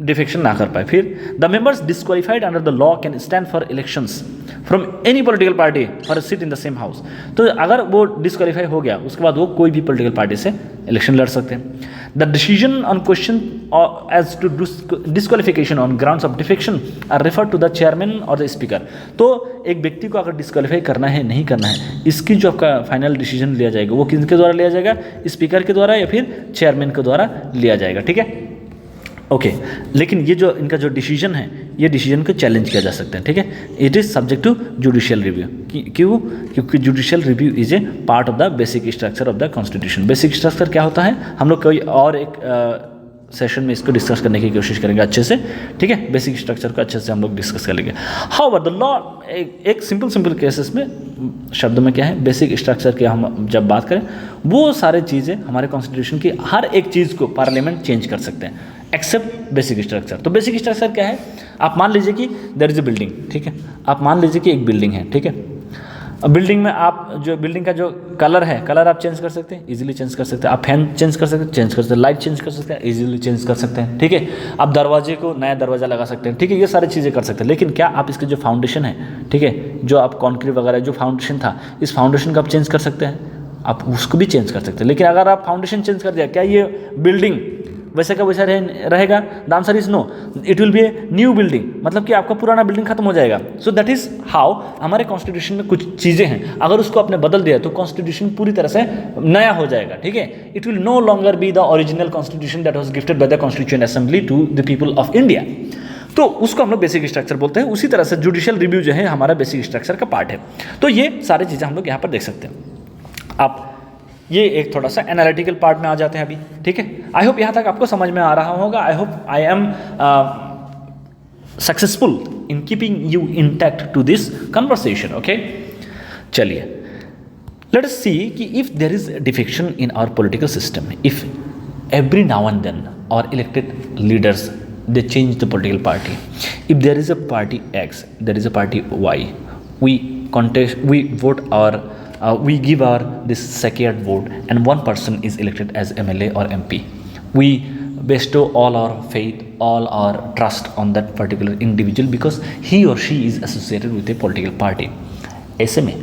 डिफेक्शन ना कर पाए। फिर the members disqualified under the law can stand for elections from any political party for a seat in the same house. तो अगर वो डिस्क्वालीफाई हो गया उसके बाद वो कोई भी पॉलिटिकल पार्टी से इलेक्शन लड़ सकते हैं। The decision on question as to disqualification on grounds of defection are refer to the chairman और द स्पीकर। तो एक व्यक्ति को अगर डिस्क्वालीफाई करना है नहीं करना है, इसकी जो आपका फाइनल डिसीजन लिया जाएगा वो किसके द्वारा लिया जाएगा, स्पीकर के द्वारा या फिर चेयरमैन के द्वारा लिया जाएगा, ठीक है, ओके। लेकिन ये जो इनका जो डिसीजन है, ये डिसीजन को चैलेंज किया जा सकता है, ठीक है। It is subject to judicial review. क्यों? क्योंकि judicial review is a part of the basic structure of the constitution. Basic structure क्या होता है, हम लोग कोई और एक सेशन में इसको डिस्कस करने की कोशिश करेंगे अच्छे से, ठीक है। बेसिक स्ट्रक्चर को अच्छे से हम लोग डिस्कस कर लेंगे। हाउएवर द लॉ, एक सिंपल केसेस में, शब्दों में क्या है, बेसिक स्ट्रक्चर की हम जब बात करें, वो सारे चीज़ें हमारे कॉन्स्टिट्यूशन की हर एक चीज़ को पार्लियामेंट चेंज कर सकते हैं एक्सेप्ट बेसिक स्ट्रक्चर। तो बेसिक स्ट्रक्चर क्या है, आप मान लीजिए कि देयर इज ए बिल्डिंग, ठीक है, आप मान लीजिए कि एक बिल्डिंग है, ठीक है। अब बिल्डिंग में आप जो बिल्डिंग का जो कलर है, कलर आप चेंज कर सकते हैं, इजीली चेंज कर सकते हैं, आप फैन चेंज कर सकते हैं, लाइट चेंज कर सकते हैं, इजीली चेंज कर सकते हैं, ठीक है। आप दरवाजे को नया दरवाजा लगा सकते हैं, ठीक है, ये सारी चीज़ें कर सकते हैं। लेकिन क्या आप इसके जो फाउंडेशन है, ठीक है, जो आप कॉन्क्रीट वगैरह जो फाउंडेशन था, इस फाउंडेशन को आप चेंज कर सकते हैं, आप उसको भी चेंज कर सकते हैं। लेकिन अगर आप फाउंडेशन चेंज कर दिया, क्या ये बिल्डिंग वैसे का वैसा रहेगा? The answer is no, it will be a new building, मतलब कि आपका पुराना बिल्डिंग खत्म हो जाएगा। सो दैट इज हाउ हमारे कॉन्स्टिट्यूशन में कुछ चीज़ें हैं, अगर उसको आपने बदल दिया तो कॉन्स्टिट्यूशन पूरी तरह से नया हो जाएगा, ठीक है। It will no longer be the original constitution that was gifted by the constituent assembly to the people of India. तो उसको हम लोग बेसिक स्ट्रक्चर बोलते हैं। उसी तरह से जुडिशियल रिव्यू जो है हमारा बेसिक स्ट्रक्चर का पार्ट है। तो ये सारी चीज़ें हम लोग यहाँ पर देख सकते हैं। आप ये एक थोड़ा सा एनालिटिकल पार्ट में आ जाते हैं अभी, ठीक है। आई होप यहाँ तक आपको समझ में आ रहा होगा। I hope I am successful in keeping you intact to this conversation, okay. चलिए, लेट अस सी कि if there is defection in our political system, if every now and then our elected leaders they change the political party, if there is a party X, there is a party Y, we contest, we vote our we give our this second vote and one person is elected as MLA or MP, we bestow all our faith, all our trust on that particular individual because he or she is associated with a political party. ऐसे में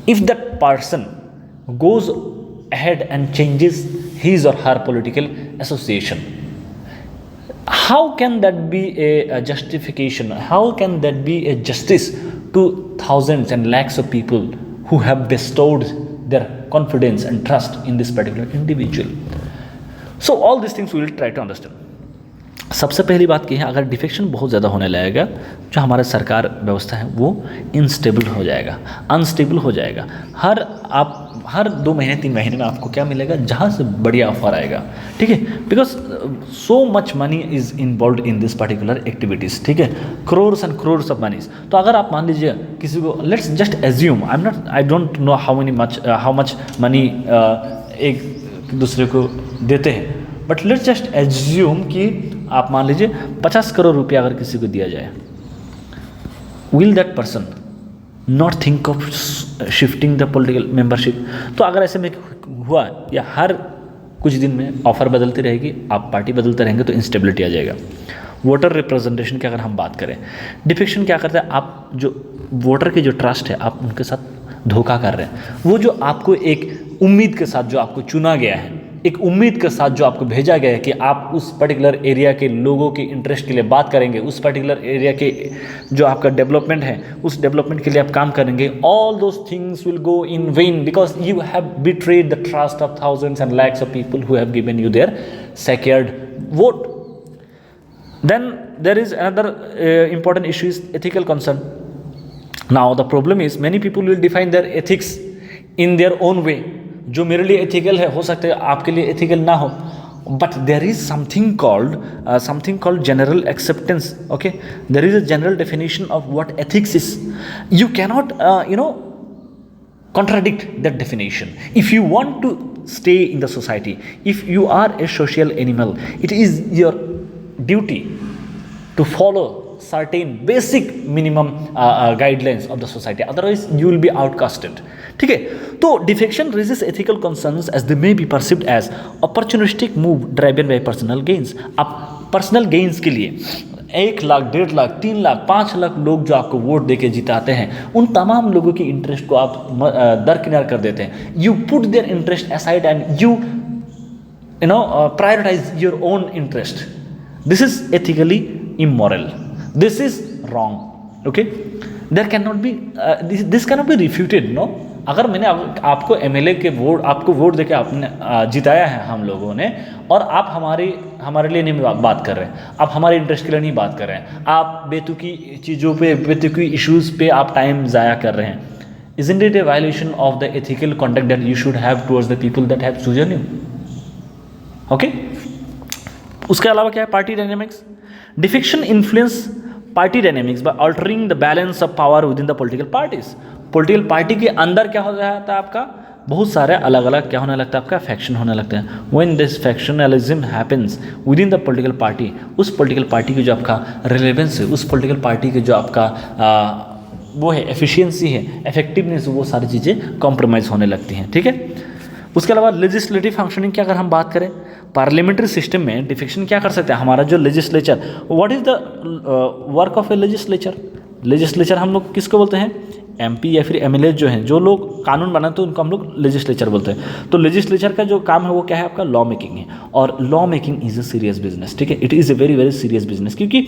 if that person goes ahead and changes his or her political association, how can that be a justification? How can that be a justice to thousands and lakhs of people who have bestowed their confidence and trust in this particular individual? So all these things we will try to understand. सबसे पहली बात की है, अगर डिफेक्शन बहुत ज़्यादा होने लगेगा, जो हमारा सरकार व्यवस्था है वो इनस्टेबल हो जाएगा, अनस्टेबल हो जाएगा। हर आप हर 2 महीने 3 महीने में आपको क्या मिलेगा, जहाँ से बढ़िया ऑफर आएगा, ठीक है, because so much money is involve in this particular activities, ठीक है, करोर्स एंड करोर्स ऑफ मनीज। तो अगर आप मान लीजिए किसी को, let's just assume, I don't know how much money एक दूसरे को देते हैं, बट लेट्स जस्ट एज्यूम कि आप मान लीजिए 50 करोड़ रुपया अगर किसी को दिया जाए, will that person not think of shifting the political membership? तो अगर ऐसे में हुआ या हर कुछ दिन में ऑफर बदलती रहेगी, आप पार्टी बदलते रहेंगे, तो इंस्टेबिलिटी आ जाएगा। वोटर रिप्रेजेंटेशन की अगर हम बात करें, डिफेक्शन क्या करता है, आप जो वोटर की जो ट्रस्ट है, आप उनके साथ धोखा कर रहे हैं। वो जो आपको एक उम्मीद के साथ जो आपको चुना गया है, एक उम्मीद के साथ जो आपको भेजा गया है कि आप उस पर्टिकुलर एरिया के लोगों के इंटरेस्ट के लिए बात करेंगे, उस पर्टिकुलर एरिया के जो आपका डेवलपमेंट है, उस डेवलपमेंट के लिए आप काम करेंगे, all those things will go in vain because you have betrayed the trust of thousands and lakhs of people who have given you their secured vote. Then there is another important issue is ethical concern. Now the problem is many people will define their ethics in their own way. जो मेरे लिए ethical है, हो सकता है आपके लिए ethical ना हो, but there is something called general acceptance. Okay, there is a general definition of what ethics is. You cannot contradict that definition. If you want to stay in the society, if you are a social animal, it is your duty to follow certain basic minimum guidelines of the society, otherwise you will be outcasted, ठीक है। तो defection raises ethical concerns as they may be perceived as opportunistic move driven by personal gains। आप पर्सनल गेंस के लिए 1 लाख 1.5 लाख 3 लाख 5 लाख लोग जो आपको वोट देके जिताते हैं, उन तमाम लोगों की इंटरेस्ट को आप दरकिनार कर देते हैं। You put their interest aside and you prioritise your own interest. This is ethically immoral. This is wrong. Okay? There cannot be this cannot be refuted. No? अगर मैंने आपको MLA के आपको वोट देके आपने जिताया है हम लोगों ने, और आप हमारे लिए नहीं बात कर रहे हैं, आप हमारे इंटरेस्ट के लिए नहीं बात कर रहे हैं, आप बेतुकी चीज़ों पे, बेतुकी इश्यूज़ पे आप टाइम ज़ाया कर रहे हैं, isn't it a violation of the ethical conduct that you should have towards the people that have chosen you? Okay? उसके अलावा क्या है, party dynamics. Defection influence party dynamics by altering the balance of power within the political parties. Political party के अंदर क्या हो जाता है, आपका बहुत सारे अलग अलग क्या होने लगता है, आपका फैक्शन होने लगते हैं। When this factionalism happens with in the political party, उस पॉलिटिकल पार्टी की जो आपका रिलेवेंस है, उस पॉलिटिकल पार्टी के जो आपका वो है एफिशिएंसी है, इफेक्टिवनेस, वो सारी चीज़ें कॉम्प्रोमाइज़ होने लगती हैं, ठीक है। उसके अलावा लेजिस्लेटिव फंक्शनिंग की अगर हम बात करें, पार्लियामेंट्री सिस्टम में डिफेक्शन क्या कर सकते हैं, हमारा जो legislature, what is the work of A legislature? Legislature हम लोग किसको बोलते हैं, MP या फिर MLA जो हैं, जो लोग कानून बनाते हैं उनको हम लोग लेजिस्लेचर बोलते हैं। तो लेजिस्लेचर का जो काम है वो क्या है, आपका लॉ मेकिंग है, और law making is a serious business, ठीक है, it is a very very serious business, क्योंकि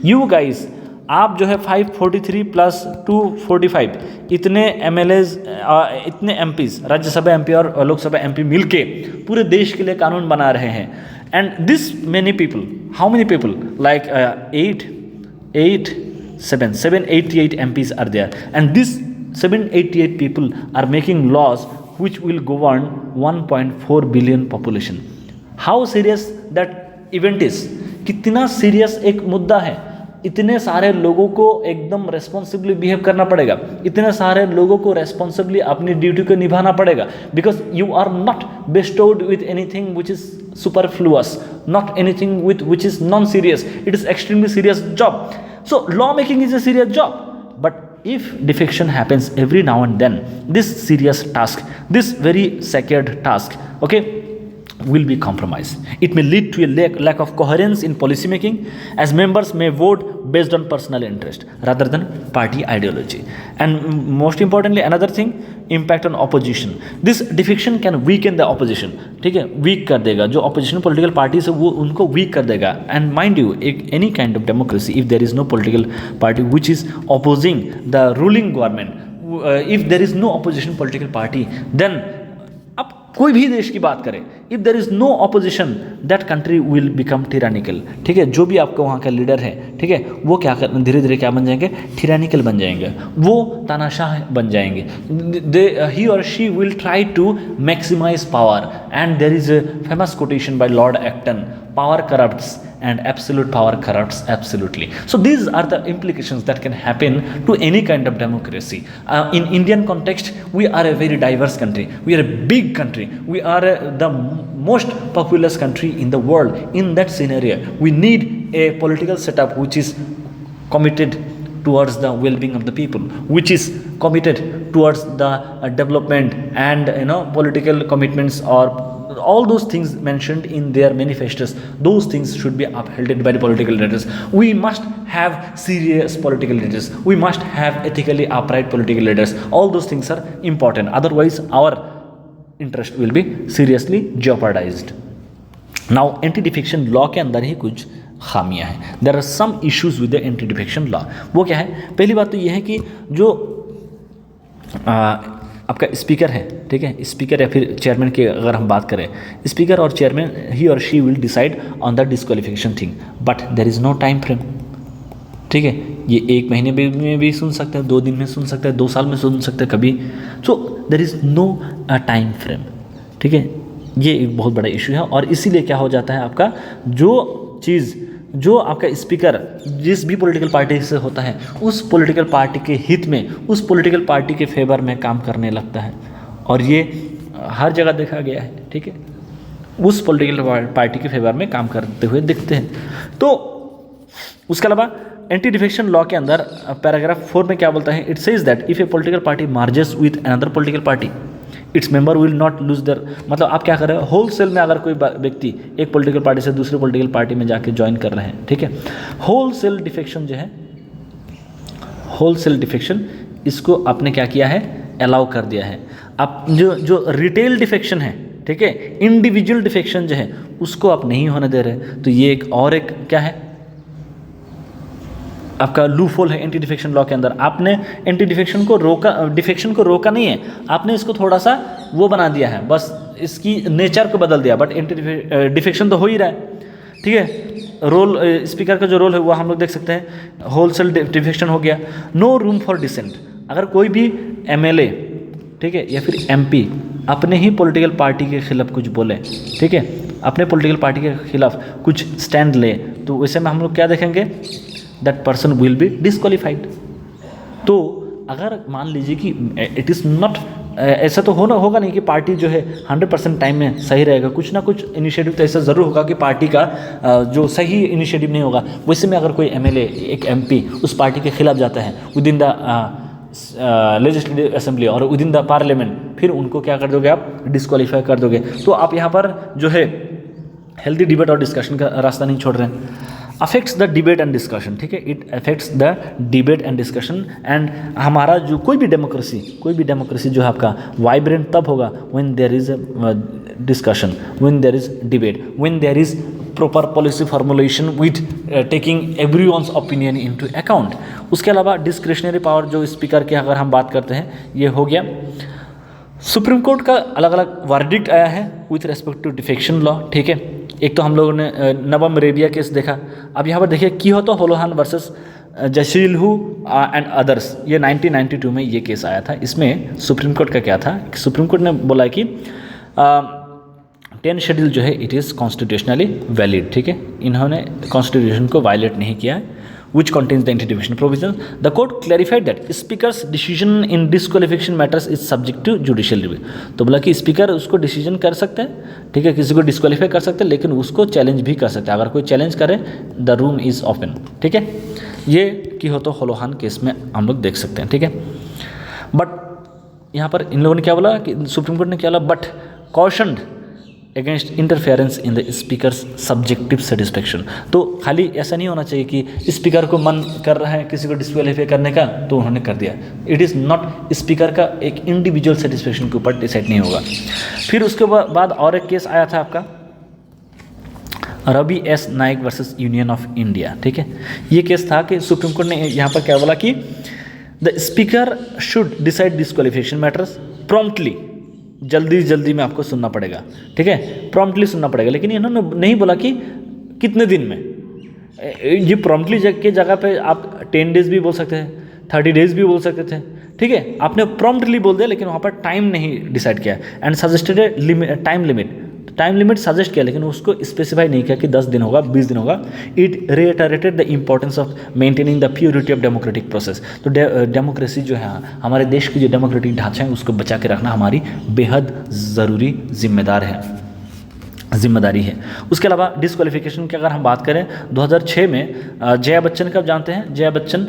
यू गाइस आप जो है 543 + 245 इतने MLAs, इतने MPs, राज्यसभा MP और लोकसभा MP मिलके पूरे देश के लिए कानून बना रहे हैं। And this many people, how many people, like 788 MPs are there, and this 788 people are making laws which will govern 1.4 billion population. How serious that event is? कितना सीरियस एक मुद्दा है। इतने सारे लोगों को एकदम रेस्पॉन्सिबली बिहेव करना पड़ेगा, इतने सारे लोगों को रेस्पॉन्सिबली अपनी ड्यूटी को निभाना पड़ेगा, because you are not bestowed with anything which is superfluous, not anything which is non serious, it is extremely serious job. So law making is a serious job, but if defection happens every now and then, this serious task, this very sacred task, okay, will be compromised. It may lead to a lack of coherence in policy making, as members may vote based on personal interest rather than party ideology. And most importantly, another thing, impact on opposition. This defection can weaken the opposition, ठीक है, weak कर देगा जो opposition political parties है, वो उनको weak कर देगा. And mind you, any kind of democracy, if there is no political party which is opposing the ruling government, if there is no opposition political party, then कोई भी देश की बात करें, if there is no opposition that country will become tyrannical, ठीक है। जो भी आपका वहाँ का लीडर है, ठीक है, वो क्या कर धीरे धीरे क्या बन जाएंगे, टिरानिकल बन जाएंगे, वो तानाशाह बन जाएंगे। ही और she will try to maximize power and there is a famous quotation by Lord Acton, power corrupts and absolute power corrupts absolutely. So these are the implications that can happen to any kind of democracy. In Indian context, we are a very diverse country. We are a big country. We are the most populous country in the world. In that scenario, we need a political setup which is committed towards the well-being of the people, which is committed towards the development and political commitments or all those things mentioned in their manifestos. Those things should be upheld by the political leaders. We must have serious political leaders. We must have ethically upright political leaders. All those things are important. Otherwise, our interest will be seriously jeopardized. Now, anti-defection law के अंदर ही कुछ खामियां हैं. There are some issues with the anti-defection law. वो क्या है? पहली बात तो ये है कि जो आपका स्पीकर है, ठीक है, स्पीकर या फिर चेयरमैन की अगर हम बात करें, स्पीकर और चेयरमैन ही और she will decide on the disqualification thing, but there is no time frame, ठीक है। ये 1 महीने में भी सुन सकते हैं, 2 दिन में सुन सकते हैं, 2 साल में सुन सकते हैं कभी, so there is no time frame, ठीक है। ये एक बहुत बड़ा इशू है और इसीलिए क्या हो जाता है, आपका जो आपका स्पीकर जिस भी पॉलिटिकल पार्टी से होता है, उस पॉलिटिकल पार्टी के हित में, उस पॉलिटिकल पार्टी के फेवर में काम करने लगता है, और ये हर जगह देखा गया है, ठीक है। उस पॉलिटिकल पार्टी के फेवर में काम करते हुए दिखते हैं। तो उसके अलावा एंटी डिफेक्शन लॉ के अंदर पैराग्राफ 4 में क्या बोलता है, it says that if a political party merges with another political party, its member will not lose their, मतलब आप क्या कर रहे हो, होलसेल में अगर कोई व्यक्ति एक पॉलिटिकल पार्टी से दूसरे पॉलिटिकल पार्टी में जाके ज्वाइन कर रहे हैं, ठीक है, होलसेल डिफेक्शन जो है, होलसेल डिफेक्शन, इसको आपने क्या किया है, अलाउ कर दिया है। आप जो रिटेल डिफेक्शन है, ठीक है, इंडिविजुअल डिफेक्शन जो है, उसको आप नहीं होने दे रहे, तो ये एक क्या है, आपका लूपहोल है एंटी डिफेक्शन लॉ के अंदर। आपने एंटी डिफेक्शन को रोका नहीं है, आपने इसको थोड़ा सा वो बना दिया है, बस इसकी नेचर को बदल दिया, बट एंटी डिफेक्शन तो हो ही रहा है, ठीक है। रोल स्पीकर का जो रोल है वो हम लोग देख सकते हैं, होलसेल डिफेक्शन हो गया। नो रूम फॉर डिसेंट, अगर कोई भी MLA, ठीक है, या फिर MP अपने ही पॉलिटिकल पार्टी के खिलाफ कुछ बोले, ठीक है, अपने पॉलिटिकल पार्टी के खिलाफ कुछ स्टैंड ले, तो वैसे में हम लोग क्या देखेंगे, that person will be disqualified. तो अगर मान लीजिए कि इट इज़ नॉट, ऐसा तो होगा नहीं कि पार्टी जो है 100% टाइम में सही रहेगा, कुछ ना कुछ इनिशिएटिव तो ऐसा ज़रूर होगा कि पार्टी का जो सही इनिशिएटिव नहीं होगा। वैसे में अगर कोई MLA, एक MP उस पार्टी के खिलाफ जाता है with in the legislative assembly और विद इन द पार्लियामेंट, फिर उनको क्या कर दोगे, आप डिस्क्वालीफाई कर दोगे। तो आप यहाँ पर जो है हेल्दी डिबेट और डिस्कशन का रास्ता नहीं छोड़ रहे हैं। Affects the debate and discussion, ठीक है, it affects the debate and discussion. And हमारा जो कोई भी डेमोक्रेसी जो है आपका वाइब्रेंट तब होगा when there is discussion, when there is debate, when there is proper policy formulation with taking everyone's opinion into account. उसके अलावा डिस्क्रिशनरी पावर जो स्पीकर की अगर हम बात करते हैं, ये हो गया। सुप्रीम कोर्ट का अलग अलग वर्डिक्ट आया है with respect to defection law, ठीक है। एक तो हम लोगों ने नवम रेबिया केस देखा। अब यहाँ पर देखिए कियोतो होलोहान वर्सेस जशीलहू एंड अदर्स, ये 1992 में ये केस आया था। इसमें सुप्रीम कोर्ट का क्या था, सुप्रीम कोर्ट ने बोला कि 10 शेड्यूल जो है इट इज़ कॉन्स्टिट्यूशनली वैलिड, ठीक है, इन्होंने कॉन्स्टिट्यूशन को वायलेट नहीं किया है, which contains the anti-defection provision. The court clarified that speaker's decision in disqualification matters is subject to judicial review. तो बोला कि स्पीकर उसको डिसीजन कर सकते हैं, ठीक है, किसी को डिस्क्वालीफाई कर सकते हैं, लेकिन उसको चैलेंज भी कर सकते हैं। अगर कोई चैलेंज करे, द रूम इज़ ओपन, ठीक है। ये कियोतो होलोहान केस में हम लोग देख सकते हैं, ठीक है। बट यहाँ पर इन लोगों ने क्या बोला कि सुप्रीम कोर्ट ने क्या बोला, but cautioned against interference in the speaker's subjective satisfaction. तो खाली ऐसा नहीं होना चाहिए कि स्पीकर को मन कर रहा है किसी को डिस्क्वालीफाई करने का तो उन्होंने कर दिया। इट इज़ नॉट, स्पीकर का एक इंडिविजुअल सेटिस्फेक्शन के ऊपर डिसाइड नहीं होगा। फिर उसके बाद और एक केस आया था आपका Ravi S Naik versus Union of India, ठीक है। ये केस था कि सुप्रीम कोर्ट ने यहाँ पर क्या बोला कि the speaker should decide disqualification matters promptly जल्दी जल्दी में आपको सुनना पड़ेगा, ठीक है, प्रॉम्प्टली सुनना पड़ेगा। लेकिन इन्होंने नहीं बोला कि कितने दिन में। ये प्रॉम्प्टली के जगह पे आप 10 डेज भी बोल सकते थे, 30 डेज भी बोल सकते थे, ठीक है, आपने प्रॉम्प्टली बोल दिया, लेकिन वहाँ पर टाइम नहीं डिसाइड किया। And suggested A time limit suggest किया, लेकिन उसको स्पेसिफाई नहीं किया कि 10 दिन होगा, 20 दिन होगा। It reiterated the importance of maintaining the purity of democratic process. तो डेमोक्रेसी जो है, हमारे देश की जो डेमोक्रेटिक ढांचा है उसको बचा के रखना हमारी बेहद ज़रूरी जिम्मेदारी है। उसके अलावा डिस्क्वालिफिकेशन की अगर हम बात करें, 2006 में जया बच्चन का जानते हैं, जया बच्चन,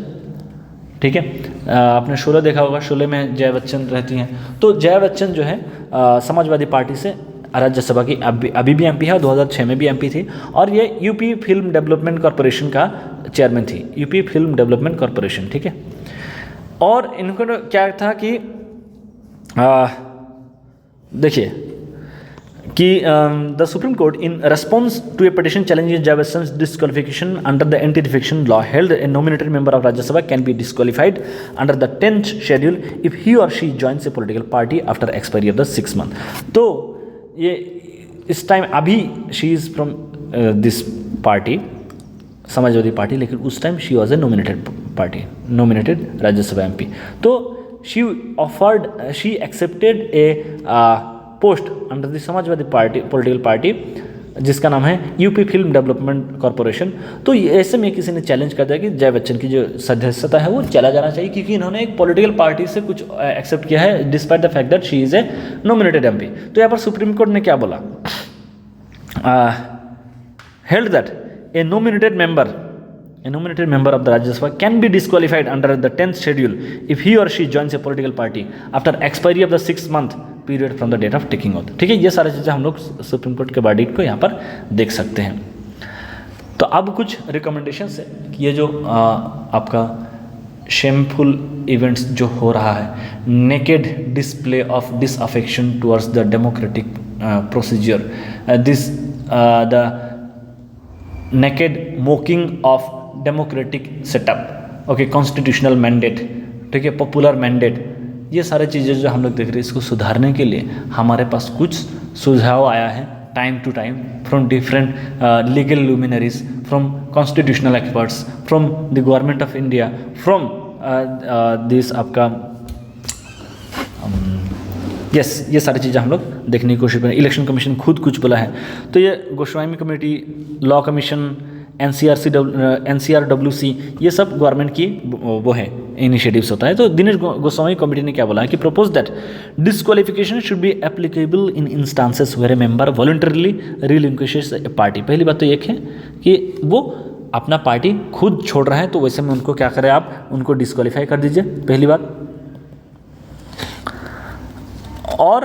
ठीक है, आपने शोले देखा होगा, शोले में जया बच्चन रहती हैं। तो जया बच्चन जो है समाजवादी पार्टी से राज्यसभा की अभी भी एमपी है और 2006 में भी एमपी थी। और ये यूपी फिल्म डेवलपमेंट कॉरपोरेशन का चेयरमैन थी, यूपी फिल्म डेवलपमेंट कॉरपोरेशन, ठीक है। और इनको क्या था कि देखिए कि the supreme Court in response to a petition challenging Jaya Bachchan's disqualification under the anti defection law held a nominated member of Rajya Sabha can be disqualified under the 10th schedule if he और she joins a political party after expiry of the 6 month. तो ये इस टाइम अभी she is from this party, Samajwadi party, लेकिन उस time she was a nominated Rajya Sabha MP. तो she accepted a post under the Samajwadi party political party जिसका नाम है यूपी फिल्म डेवलपमेंट कॉरपोरेशन। तो ऐसे में किसी ने चैलेंज कर दिया कि जया बच्चन की जो सदस्यता है वो चला जाना चाहिए, क्योंकि इन्होंने एक पॉलिटिकल पार्टी से कुछ एक्सेप्ट किया है despite the fact that she is a nominated MP. तो यहाँ पर सुप्रीम कोर्ट ने क्या बोला, held that A nominated member of the Rajya Sabha can be disqualified under the 10th schedule if he or she joins a political party after expiry of the 6-month period from the date of taking oath। ठीक है, ये सारी चीज़ें हम लोग सुप्रीम कोर्ट के वर्डिक्ट को यहाँ पर देख सकते हैं। तो अब कुछ रिकमेंडेशंस है कि ये जो आपका शेमफुल इवेंट्स जो हो रहा है, naked display of disaffection towards the democratic procedure, the naked mocking of democratic setup, okay, constitutional mandate, ठीक है, पॉपुलर मैंडेट, ये सारे चीज़ें जो हम लोग देख रहे हैं, इसको सुधारने के लिए हमारे पास कुछ सुझाव आया है time to time from different legal luminaries, from constitutional experts, from the government of India, from this आपका यस, ये सारी चीज़ें हम लोग देखने की कोशिश करें। इलेक्शन कमीशन खुद कुछ बोला है, तो ये Goswami committee, law commission, NCRWC, ये सब गवर्नमेंट की वो है इनिशिएटिव्स होता है। तो दिनेश गोस्वामी कमेटी ने क्या बोला है कि propose that disqualification should be applicable in instances where a member voluntarily relinquishes a party. पहली बात तो ये है कि वो अपना पार्टी खुद छोड़ रहे हैं, तो वैसे में उनको क्या करें, आप उनको डिस्क्वालीफाई कर दीजिए, पहली बात। और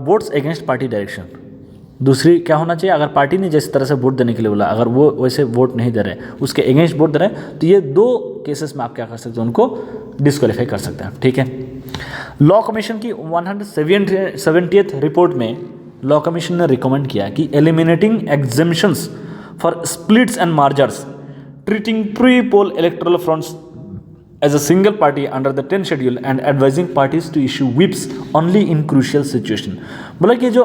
वोट्स अगेंस्ट पार्टी डायरेक्शन, दूसरी क्या होना चाहिए, अगर पार्टी ने जिस तरह से वोट देने के लिए बोला, अगर वो वैसे वोट नहीं दे रहे, उसके अगेंस्ट वोट दे रहे हैं, तो ये 2 केसेस में आप क्या कर सकते हैं, उनको डिस्क्वालीफाई कर सकते हैं, ठीक है। लॉ कमीशन की 170th रिपोर्ट में लॉ कमीशन ने रिकमेंड किया कि eliminating exemptions for splits and mergers, treating pre poll electoral fronts as a single party under the 10th schedule and advising parties to issue whips only in crucial situation। बोला कि जो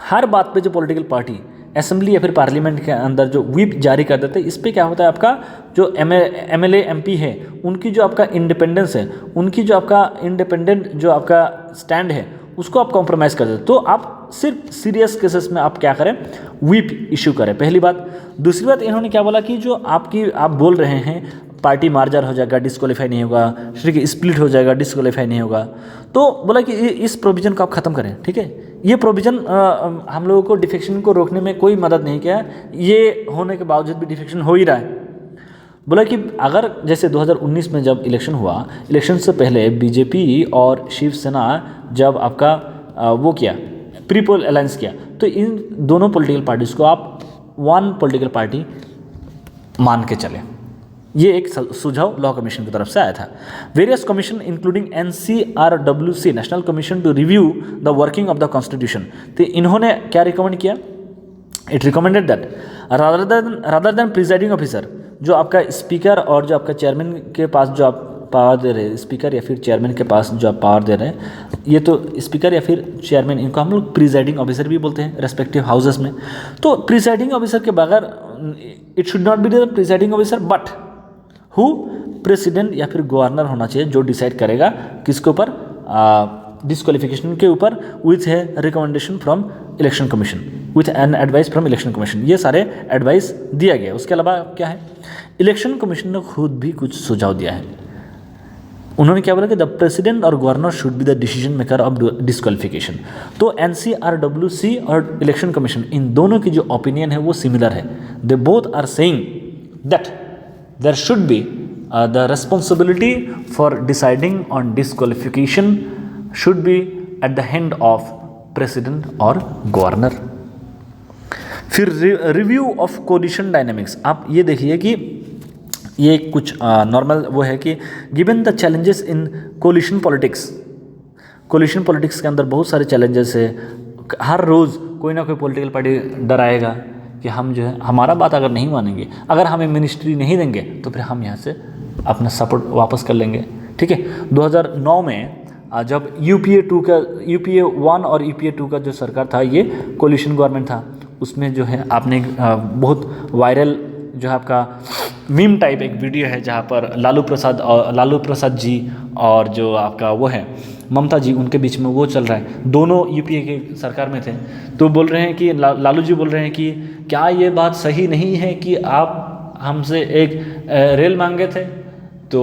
हर बात पे जो पॉलिटिकल पार्टी असेंबली या फिर पार्लियामेंट के अंदर जो व्हिप जारी कर देते हैं, इस पे क्या होता है, आपका जो MLA MP है उनकी जो आपका इंडिपेंडेंस है, उनकी जो आपका इंडिपेंडेंट जो आपका स्टैंड है, उसको आप कॉम्प्रोमाइज़ कर देते। तो आप सिर्फ सीरियस केसेस में आप क्या करें, व्हिप इशू करें, पहली बात। दूसरी बात इन्होंने क्या बोला कि जो आप बोल रहे हैं पार्टी मार्जर हो जाएगा, डिस्क्वालीफाई नहीं होगा, ठीक है, स्प्लिट हो जाएगा, डिस्क्वालीफाई नहीं होगा, तो बोला कि इस प्रोविज़न को आप ख़त्म करें, ठीक है। ये प्रोविज़न हम लोगों को डिफेक्शन को रोकने में कोई मदद नहीं किया, ये होने के बावजूद भी डिफेक्शन हो ही रहा है। बोला कि अगर जैसे 2019 में जब इलेक्शन हुआ, इलेक्शन से पहले बीजेपी और शिवसेना जब आपका वो किया, प्री पोल अलायंस किया, तो इन दोनों पॉलिटिकल पार्टीज़ को आप वन पॉलिटिकल पार्टी मान के चले। ये एक सुझाव लॉ कमीशन की तरफ से आया था। Various commission including NCRWC, National Commission to Review the Working of the Constitution, तो इन्होंने क्या रिकमेंड किया, it recommended that rather than presiding officer, जो आपका स्पीकर और जो आपका चेयरमैन के पास जो आप पावर दे रहे हैं, स्पीकर या फिर चेयरमैन के पास जो आप पावर दे रहे हैं, ये तो स्पीकर या फिर चेयरमैन, इनको हम लोग प्रिजाइडिंग ऑफिसर भी बोलते हैं रेस्पेक्टिव हाउसेस में। तो प्रिजाइडिंग ऑफिसर के बगैर it should not be the presiding officer but who president या फिर गवर्नर होना चाहिए जो डिसाइड करेगा किसके ऊपर, डिस्क्वालिफिकेशन के ऊपर, विथ है recommendation from election commission, with an advice from election commission. ये सारे एडवाइस दिया गया। उसके अलावा क्या है, इलेक्शन कमीशन ने खुद भी कुछ सुझाव दिया है। उन्होंने क्या बोला कि द प्रेसिडेंट और governor should be the decision maker of disqualification. तो NCRWC और इलेक्शन कमीशन, इन दोनों की जो ओपिनियन है वो सिमिलर है। They both are saying that there should be the responsibility for deciding on disqualification should be at the hand of president और गवर्नर। फिर रिव्यू ऑफ कोलिशन डायनेमिक्स, आप ये देखिए कि ये कुछ नॉर्मल वो है कि given the challenges in coalition politics, coalition politics के अंदर बहुत सारे चैलेंजेस है। हर रोज़ कोई ना कोई पॉलिटिकल पार्टी डराएगा कि हम जो है हमारा बात अगर नहीं मानेंगे, अगर हमें मिनिस्ट्री नहीं देंगे तो फिर हम यहाँ से अपना सपोर्ट वापस कर लेंगे। ठीक है, 2009 में जब UPA 1 और UPA 2 का जो सरकार था, ये कोलिशन गवर्नमेंट था, उसमें जो है आपने बहुत वायरल जो है आपका मीम टाइप एक वीडियो है जहाँ पर लालू प्रसाद जी और जो आपका वो है ममता जी, उनके बीच में वो चल रहा है। दोनों UPA के सरकार में थे, तो बोल रहे हैं कि लालू जी बोल रहे हैं कि क्या ये बात सही नहीं है कि आप हमसे एक रेल मांगे थे, तो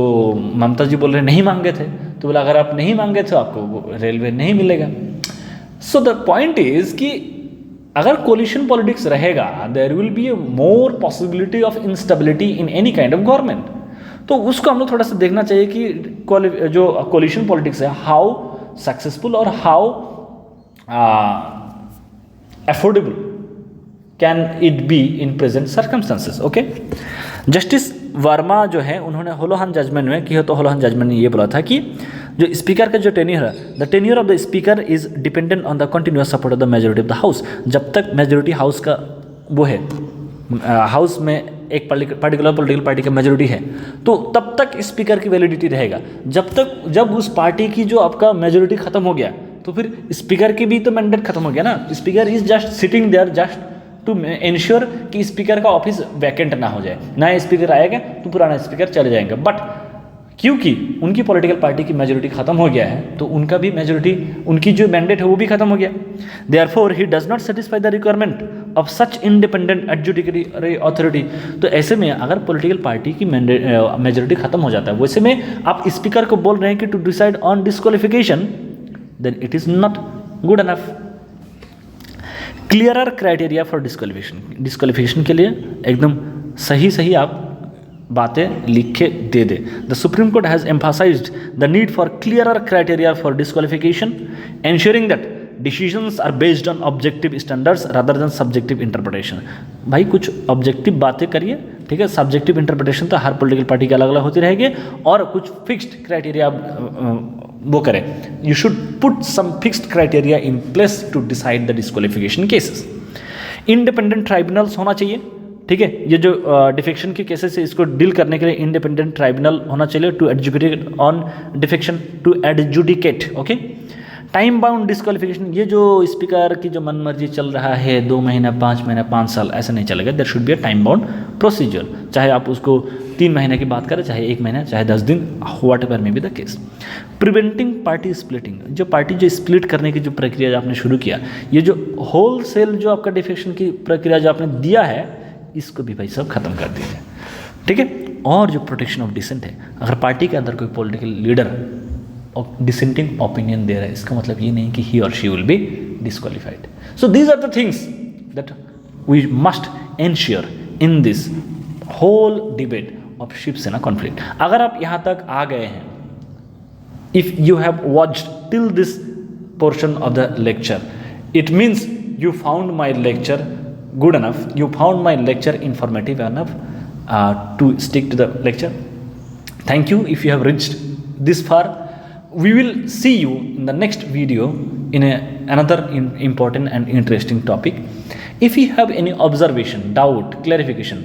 ममता जी बोल रहे हैं नहीं मांगे थे, तो बोला अगर आप नहीं मांगे तो आपको रेलवे नहीं मिलेगा। सो द पॉइंट इज कि अगर कोलिशन पॉलिटिक्स रहेगा, there will be a more possibility of instability in any kind of government. तो उसको हम लोग थोड़ा सा देखना चाहिए कि जो कोलिशन पॉलिटिक्स है, हाउ सक्सेसफुल और how affordable can it be in present circumstances. Okay, justice Verma जो है उन्होंने होलोहान जजमेंट में कि तो होलोहान जजमेंट ने ये बोला था कि जो स्पीकर का जो टेन्योर है, the tenure of the speaker is dependent on the continuous support of the majority of the house. जब तक मेजोरिटी हाउस का वो है, हाउस में एक पर्टिकुलर पॉलिटिकल पार्टी का मेजोरिटी है, तो तब तक स्पीकर की वैलिडिटी रहेगा। जब उस पार्टी की जो आपका मेजोरिटी खत्म हो गया, तो फिर स्पीकर की भी तो मैंडेट खत्म हो गया ना। Speaker is just sitting there just to ensure कि स्पीकर का ऑफिस वैकेंट ना हो जाए। नया स्पीकर आएगा तो पुराना स्पीकर चले जाएंगे, बट क्योंकि उनकी पॉलिटिकल पार्टी की मेजोरिटी खत्म हो गया है, तो उनका भी मेजोरिटी, उनकी जो मैंडेट है वो भी खत्म हो गया। Therefore he does not satisfy the requirement of such independent adjudicatory authority. तो ऐसे में अगर पॉलिटिकल पार्टी की मेजोरिटी खत्म हो जाता है, वैसे में आप स्पीकर को बोल रहे हैं कि to decide on disqualification, then it is not good enough. Clearer criteria for disqualification के लिए एकदम सही आप बातें लिख के दे दे। The supreme Court has emphasised the need for clearer criteria for disqualification, ensuring that decisions are based on objective standards rather than subjective interpretation। भाई कुछ ऑब्जेक्टिव बातें करिए, ठीक है। सब्जेक्टिव इंटरप्रिटेशन तो हर पॉलिटिकल पार्टी की अलग अलग होती रहेगी, और कुछ फिक्स्ड क्राइटेरिया वो करें। You should put some fixed criteria in place to decide the disqualification cases. Independent tribunals होना चाहिए, ठीक है। ये जो डिफेक्शन के केसेस है, इसको डील करने के लिए इंडिपेंडेंट ट्राइब्यूनल होना चाहिए to adjudicate on defection, to adjudicate. Okay, time bound disqualification, ये जो स्पीकर की जो मनमर्जी चल रहा है 2 महीना 5 महीना 5 साल, ऐसा नहीं चलेगा। There should be a time bound procedure, चाहे आप उसको 3 महीने की बात करें, चाहे 1 महीना, चाहे 10 दिन, what ever may be the case. Preventing party splitting, जो पार्टी जो स्प्लिट करने की जो प्रक्रिया आपने शुरू किया, ये जो होल सेल जो आपका डिफेक्शन की प्रक्रिया जो आपने दिया है, इसको भी भाई सब खत्म कर दीजिए, ठीक है। और जो प्रोटेक्शन ऑफ डिसेंट है, अगर पार्टी के अंदर कोई पॉलिटिकल लीडर डिसेंटिंग ओपिनियन दे रहा है, इसका मतलब ये नहीं कि ही और she will be disqualified. So these are the things that we must ensure in this whole debate of Shiv Sena conflict. अगर आप यहाँ तक आ गए हैं, if you have watched till this portion of the lecture, it means you found my lecture good enough, you found my lecture informative enough to stick to the lecture. Thank you if you have reached this far. We will see you in the next video in another important and interesting topic. If you have any observation, doubt, clarification,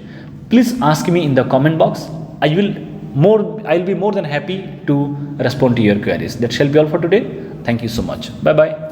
please ask me in the comment box. I will I'll be more than happy to respond to your queries. That shall be all for today. Thank you so much. Bye bye.